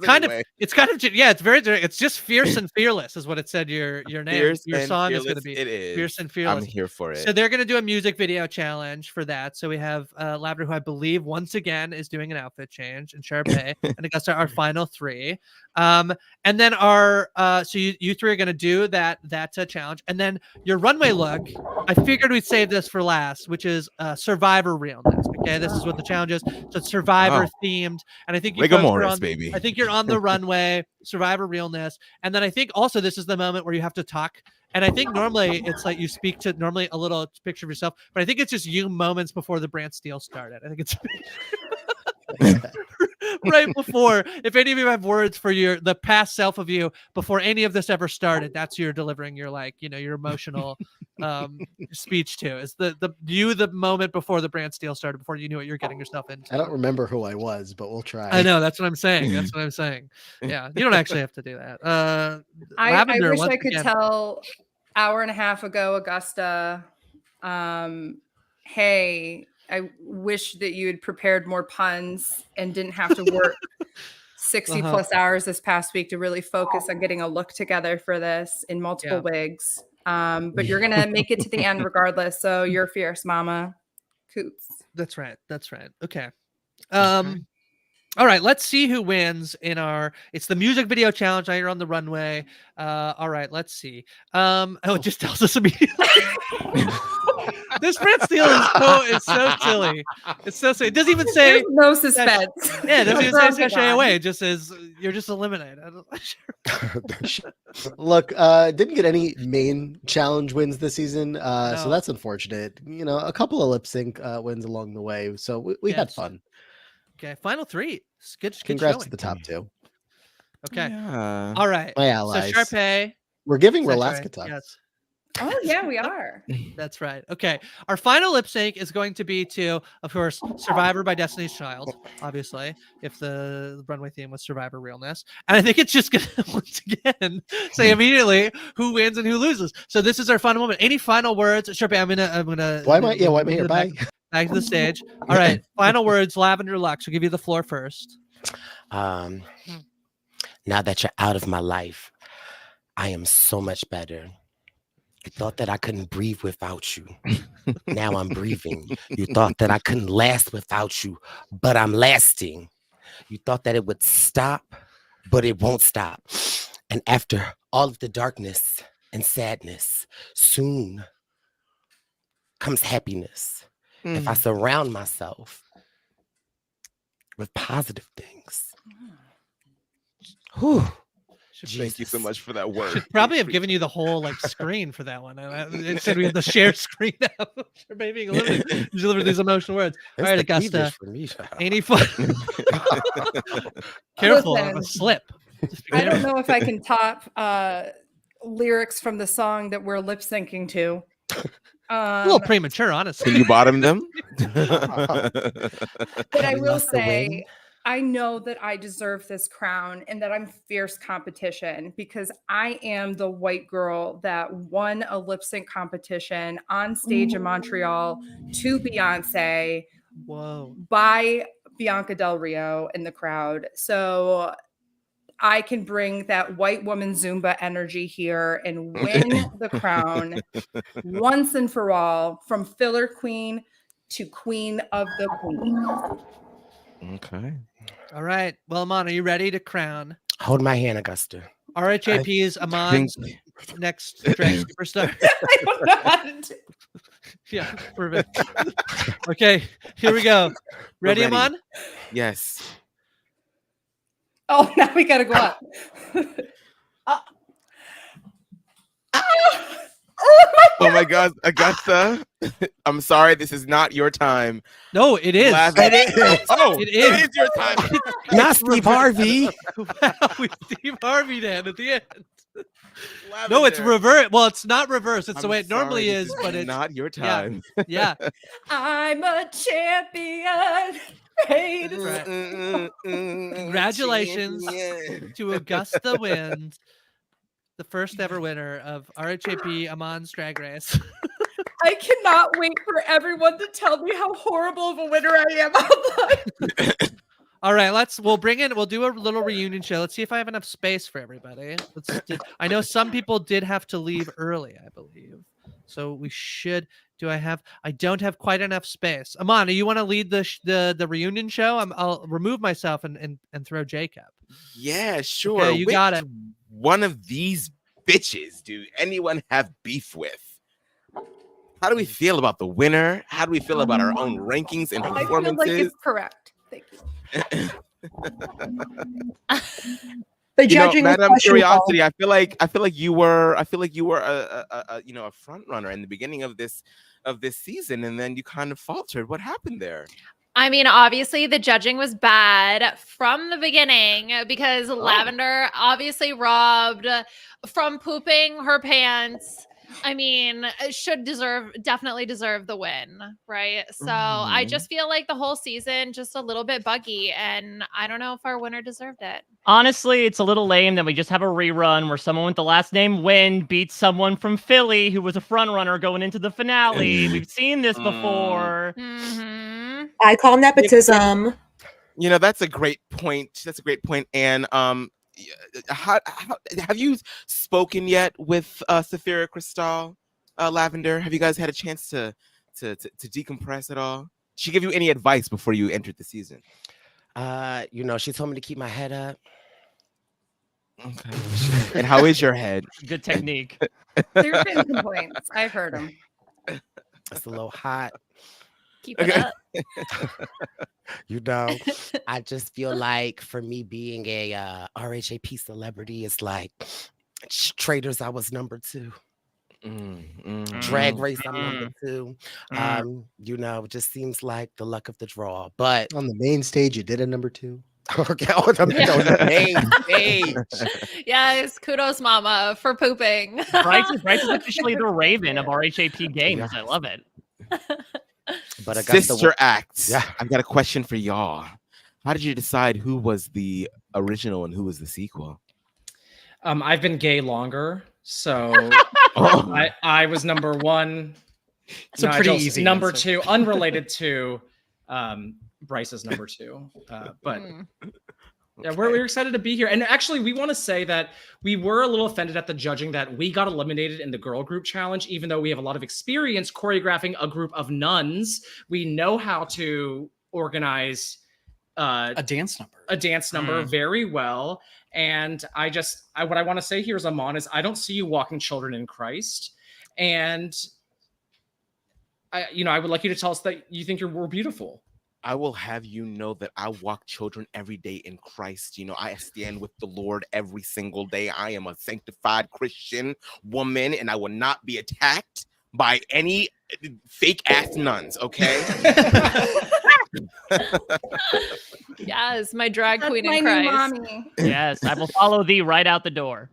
It's just fierce and fearless is what it said. Your name, your song is going to be. It is fierce and fearless. I'm here for it. So they're going to do a music video challenge for that. So we have Lavender, who I believe once again is doing an outfit change, and Sharpay and Augusta, our final three. And then our so you three are going to do that challenge, and then your runway look. I figured we'd save this for last, which is Survivor realness. Okay, this is what the challenge is. So it's Survivor themed, and I think you baby. I think you're on the runway, Survivor realness, and then I think also this is the moment where you have to talk. And I think normally it's like you speak to normally a little picture of yourself, but I think it's just you moments before the BrantSteele started. I think it's right before. If any of you have words for the past self of you before any of this ever started, that's you're delivering your your emotional speech to. Is the moment before the BrantSteele started, before you knew what you're getting yourself into. I don't remember who I was, but we'll try. I know, that's what I'm saying. That's what I'm saying. Yeah, you don't actually have to do that. I wish I could tell hour and a half ago, Augusta, hey, I wish that you had prepared more puns and didn't have to work 60 plus hours this past week to really focus on getting a look together for this in multiple wigs. But you're going to make it to the end regardless. So you're fierce, mama. Coots. That's right. Okay. All right, let's see who wins it's the music video challenge. Now you're on the runway. All right, let's see. It just tells us immediately. This BrantSteele is so silly. It's so silly. It doesn't even say there's no suspense. It doesn't even say sashay away. It just says you're just eliminated. Look, didn't get any main challenge wins this season, so that's unfortunate. A couple of lip sync wins along the way, so we had fun. Okay, final three. Good Congrats showing. to the top two. Okay. Yeah. All right. My allies. So Sharpay. We're giving Relaska Tuck. Yes. Oh, yeah, we are. That's right. Okay. Our final lip sync is going to be to, of course, Survivor by Destiny's Child, obviously, if the runway theme was Survivor realness. And I think it's just going to, once again, say immediately who wins and who loses. So this is our final moment. Any final words? Sharpay, I'm going to. Why am I here? Bye. Back to the stage. All right. Final words, Lavender Lux. We'll give you the floor first. Now that you're out of my life, I am so much better. You thought that I couldn't breathe without you. Now I'm breathing. You thought that I couldn't last without you, but I'm lasting. You thought that it would stop, but it won't stop. And after all of the darkness and sadness, soon comes happiness. If I surround myself with positive things. Whew. Thank you so much for that word. Should probably have given you the whole screen for that one. It said we had the share screen now. Sharpay being eliminated. You deliver these emotional words. All right, Augusta. Any fun? Careful of a slip. I don't know if I can top lyrics from the song that we're lip syncing to. A little premature, honestly. Can you bottom them? But I will say, I know that I deserve this crown and that I'm fierce competition because I am the white girl that won a lip sync competition on stage in Montreal to Beyonce. Whoa. By Bianca Del Rio in the crowd. So I can bring that white woman Zumba energy here and win the crown once and for all, from filler queen to queen of the queen. Okay. All right. Well, Aman, are you ready to crown? Hold my hand, Augusta. RHAP's Aman's next drag superstar? I don't know how to do. Yeah, perfect. Okay, here we go. Ready, ready. Amon? Yes. Oh, now we gotta go up. Oh my God, Augusta. I'm sorry, this is not your time. No, it is. It is. Oh, It is. It is your time. Not Steve Harvey. Wow, we Steve Harvey then at the end. No, it's reverse. Well, it's not reverse. It's the way it normally sorry, is, this but it's not your time. Yeah. I'm a champion. Congratulations to Augusta Wins, the first ever winner of RHAP Amon's Drag Race. I cannot wait for everyone to tell me how horrible of a winner I am online. All right, we'll do a little reunion show. Let's see if I have enough space for everybody. I know some people did have to leave early, I believe. So we should. I don't have quite enough space. Amon, do you want to lead the reunion show? I'll remove myself and throw Jacob. Yeah, sure. Okay, you got it. One of these bitches do anyone have beef with? How do we feel about the winner? How do we feel about our own rankings and I feel performances? like it's correct. Thank you. The judging was Madam questionable. Curiosity, I feel like you were a front runner in the beginning of this season, and then you kind of faltered. What happened there? I mean, obviously the judging was bad from the beginning because Lavender obviously robbed from pooping her pants. I mean, should definitely deserve the win, right? So I just feel like the whole season just a little bit buggy, and I don't know if our winner deserved it. Honestly, it's a little lame that we just have a rerun where someone with the last name Win beats someone from Philly who was a front runner going into the finale. We've seen this before. I call nepotism. That's a great point. And how have you spoken yet with Saphira Crystal, Lavender? Have you guys had a chance to decompress at all? Did she give you any advice before you entered the season? She told me to keep my head up. Okay. And how is your head? Good technique. There's been complaints. I've heard them. It's a little hot. Keep it up. I just feel like for me being a RHAP celebrity, it's like Traders, I was number 2. Drag Race, I'm number 2. It just seems like the luck of the draw. But on the main stage, you did a number 2. Okay, on the main stage. Yes, kudos, Mama, for pooping. Bryce is officially the Raven of RHAP games. I love it. But Sister Acts. Yeah, I've got a question for y'all. How did you decide who was the original and who was the sequel? I've been gay longer, so I was number 1. It's a pretty easy number answer. 2, unrelated to Bryce's number 2. But yeah, we're excited to be here. And actually, we want to say that we were a little offended at the judging that we got eliminated in the girl group challenge, even though we have a lot of experience choreographing a group of nuns. We know how to organize a dance number very well. And what I want to say here is, Amon, is I don't see you walking children in Christ. And I would like you to tell us that you think we're beautiful. I will have you know that I walk children every day in Christ. I stand with the Lord every single day. I am a sanctified Christian woman, and I will not be attacked by any fake ass nuns, okay? Yes, my drag That's queen my in new Christ. mommy. Yes, I will follow thee right out the door.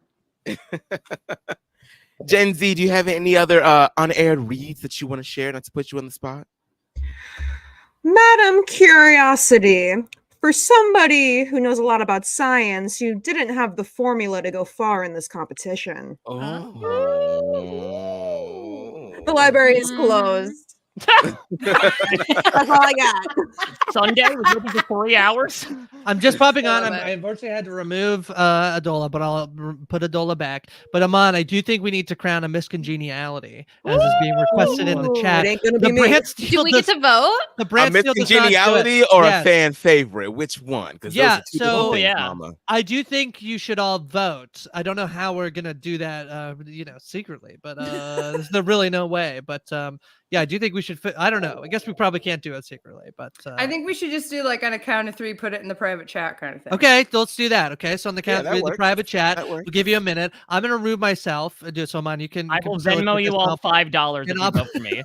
Gen Z, do you have any other unaired reads that you want to share, not to put you on the spot? Madam Curiosity, for somebody who knows a lot about science, you didn't have the formula to go far in this competition. Oh. The library is closed. That's all I got. Sunday was open for 3 hours. I'm just popping on. Love I it. unfortunately had to remove Adola, but I'll put Adola back. But Aman, I do think we need to crown a miscongeniality, as is being requested in the chat. It ain't gonna The be me. BrantSteele Do we get to vote? the A BrantSteele does not do it. miscongeniality or Yes. a fan favorite? Which one? Because Yeah, those are two so- different Oh, things, yeah. Mama. I do think you should all vote. I don't know how we're gonna do that, secretly, but there's really no way. But yeah, I do think we should. I don't know. I guess we probably can't do it secretly, but I think we should just do like on a count of 3, put it in the private chat kind of thing. okay, let's do that. Okay, so on the count that of 3, the works. private chat, That works. we'll give you a minute. I'm gonna remove myself and do it. So, man, you can. I will Venmo you all $5 if And you I'll- vote for me.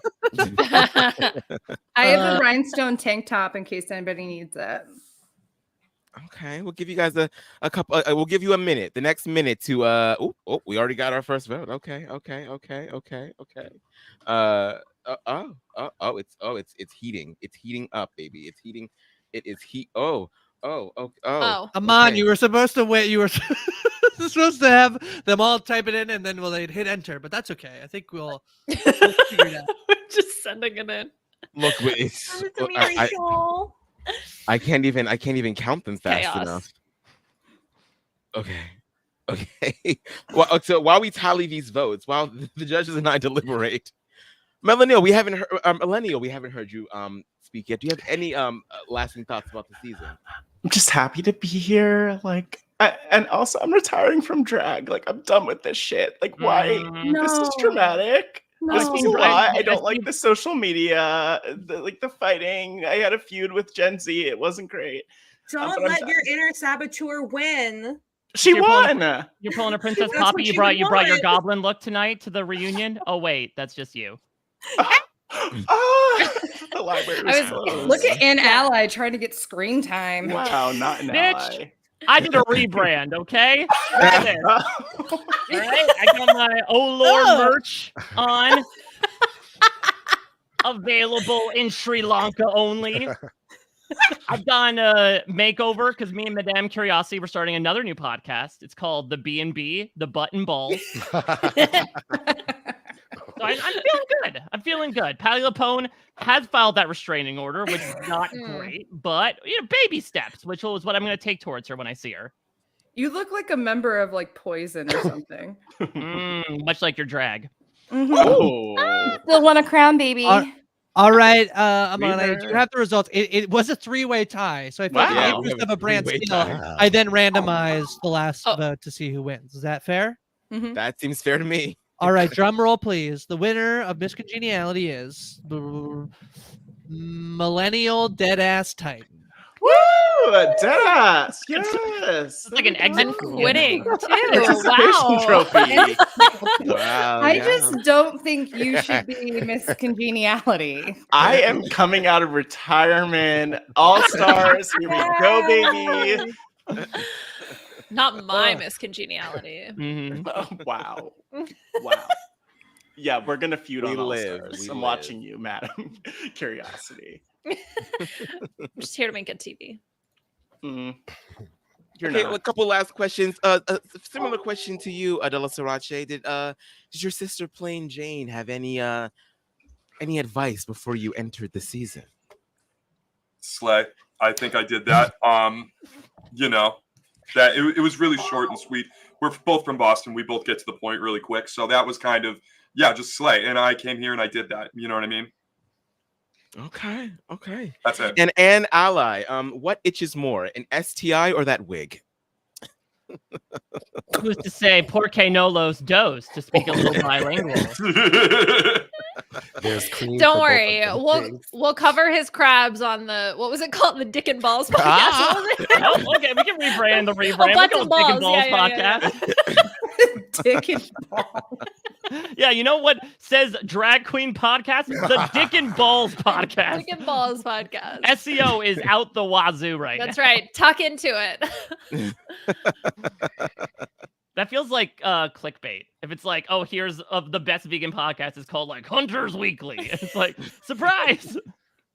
I have the rhinestone tank top in case anybody needs it. Okay, we'll give you guys a couple. We'll give you a minute. The next minute to we already got our first vote. Okay. It's heating. It's heating up, baby. It's heating. It is heat. Oh. Aman, okay. you were supposed to wait. You were supposed to have them all type it in, and then they'd hit enter. But that's okay. I think we'll figure it out. Just sending it in. Look, it's, I can't even count them fast Chaos. enough. Okay. Well, so while we tally these votes, while the judges and I deliberate, Millennial, we haven't heard you speak yet. Do you have any lasting thoughts about the season? I'm just happy to be here. And also I'm retiring from drag. I'm done with this shit. Why? This is traumatic. This was a lot. I don't like the social media, the fighting. I had a feud with Gen Z. It wasn't great. Don't let your inner saboteur win. She won. won. You're pulling a Princess That's Poppy. what You she brought your wanted. goblin look tonight to the reunion. Oh wait, that's just you. The library I was was closed. look at an ally trying to get screen time. Wow, not an Bitch. ally. I did a rebrand, okay? Look at this. All right, I got my Oh Lord merch on. Available in Sri Lanka only. I've done a makeover because me and Madame Curiosity were starting another new podcast. It's called The B&B, The Button Balls. So I'm feeling good. I'm feeling good. Patti LuPone has filed that restraining order, which is not great, but baby steps, which was what I'm going to take towards her when I see her. You look like a member of Poison or something. Much like your drag. Oh. Still want a crown, baby. All right, Aman, I do Winner. have the results. It was a 3-way tie, so I think in Wow. the interest of a Three-way BrantSteele, tie. I then randomized the last vote to see who wins. Is that fair? That seems fair to me. All right, drum roll, please. The winner of Miscongeniality is Millennial Deadass Titan. Woo! Deadass! Yes! It's like an exit I'm from quitting too. Participation Wow. trophy. Wow. I yeah. just don't think you should be Miss Congeniality. I am coming out of retirement. All stars. Here we go, baby. Not my miscongeniality. Oh, wow. Wow. Yeah, we're gonna feud We on All live, Stars. we I'm live. watching you, Madam Curiosity. I'm just here to make good TV. You're Okay, not. a couple last questions. A similar question to you, Adela Sarache. Did your sister Plain Jane have any advice before you entered the season? Slay. I think I did that. That it was really short and sweet. We're both from Boston. We both get to the point really quick. So that was kind of, just slay. And I came here and I did that. You know what I mean? Okay. That's it. And an ally, what itches more, an STI or that wig? Who's to say porque no los dos, to speak a little bilingual? There's cream. Don't for both worry. of them We'll things. we'll cover his crabs on the what was it called? The Dick and Balls podcast. What was it? Oh, okay, we can rebrand the rebrand. Butts We and call it Dick and Balls. Balls Yeah. podcast. Dick and Ball. Yeah, you know what says Drag Queen podcast? The Dick and Balls podcast. Dick and Balls podcast. SEO is out the wazoo right That's now. right. Tuck into it. That feels like clickbait. If it's like, oh, here's of the best vegan podcast, it's called like Hunter's Weekly. It's like, surprise.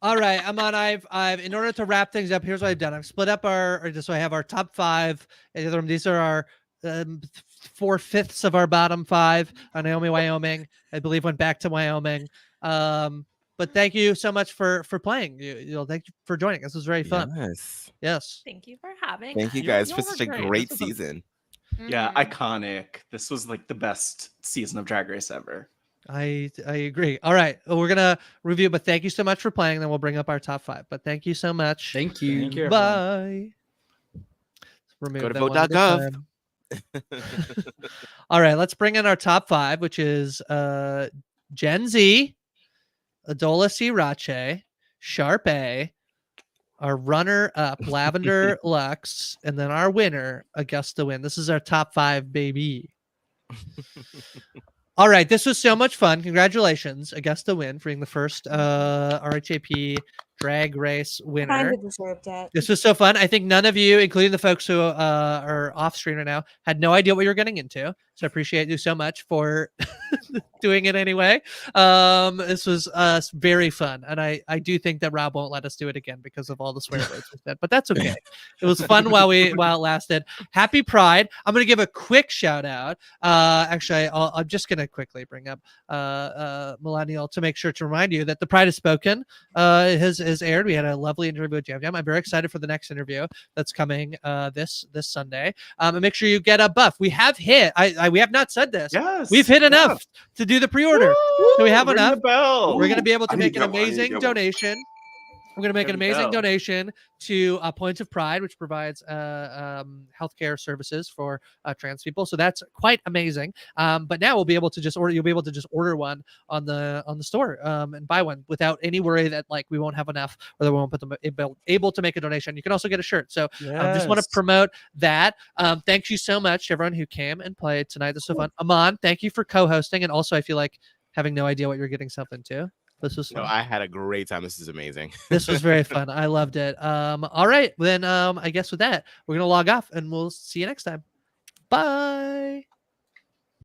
All right, Aman, I've in order to wrap things up, here's what I've done. I've split up so I have our top 5. And these are our 4/5 of our bottom 5. Naomi, Wyoming, I believe, went back to Wyoming. But thank you so much for playing. Thank you for joining. This was very fun. Yes. Thank you for having Thank you us. guys for such a great season. Yeah, iconic. This was like the best season of Drag Race ever. I agree. All right, we're gonna review, but thank you so much for playing. Then we'll bring up our top 5. But thank you so much. Thank you. Thank you, Bye. Remove Go to them one at a vote.gov. time. All right, let's bring in our top 5, which is Gen Z, Adola Sriracha, Sharp A, our runner-up Lavender Lux, and then our winner Augusta Win. This is our top 5, baby. All right, this was so much fun. Congratulations, Augusta Win, for being the first RHAP Drag Race winner. Kind of deserved it. This was so fun. I think none of you, including the folks who are off screen right now, had no idea what you were getting into. So I appreciate you so much for doing it anyway. This was very fun. And I do think that Rob won't let us do it again because of all the swear words we said, but that's okay. It was fun while it lasted. Happy Pride. I'm going to give a quick shout out. Actually, I'm just going to quickly bring up Millennial to make sure to remind you that the Pride has spoken has aired. We had a lovely interview with Jam Jam. I'm very excited for the next interview that's coming this Sunday. And make sure you get a buff. We have hit. We have not said this. Yes, we've hit enough to do the pre-order. So we have ring enough. the bell. We're going to be able to I need make an to get one. I need to amazing get one. donation. We're going to make There an we amazing go. donation to Point of Pride, which provides healthcare services for trans people. So that's quite amazing. But now we'll be able to just order. You'll be able to just order one on the store and buy one without any worry that like we won't have enough or that we won't put them able to make a donation. You can also get a shirt. So just want to promote that. Thank you so much to everyone who came and played tonight. This was so fun. Aman, thank you for co-hosting, and also I feel like having no idea what you're getting yourself into. This was fun. No, I had a great time. This is amazing. This was very fun. I loved it. All right, then I guess with that, we're gonna log off and we'll see you next time. Bye.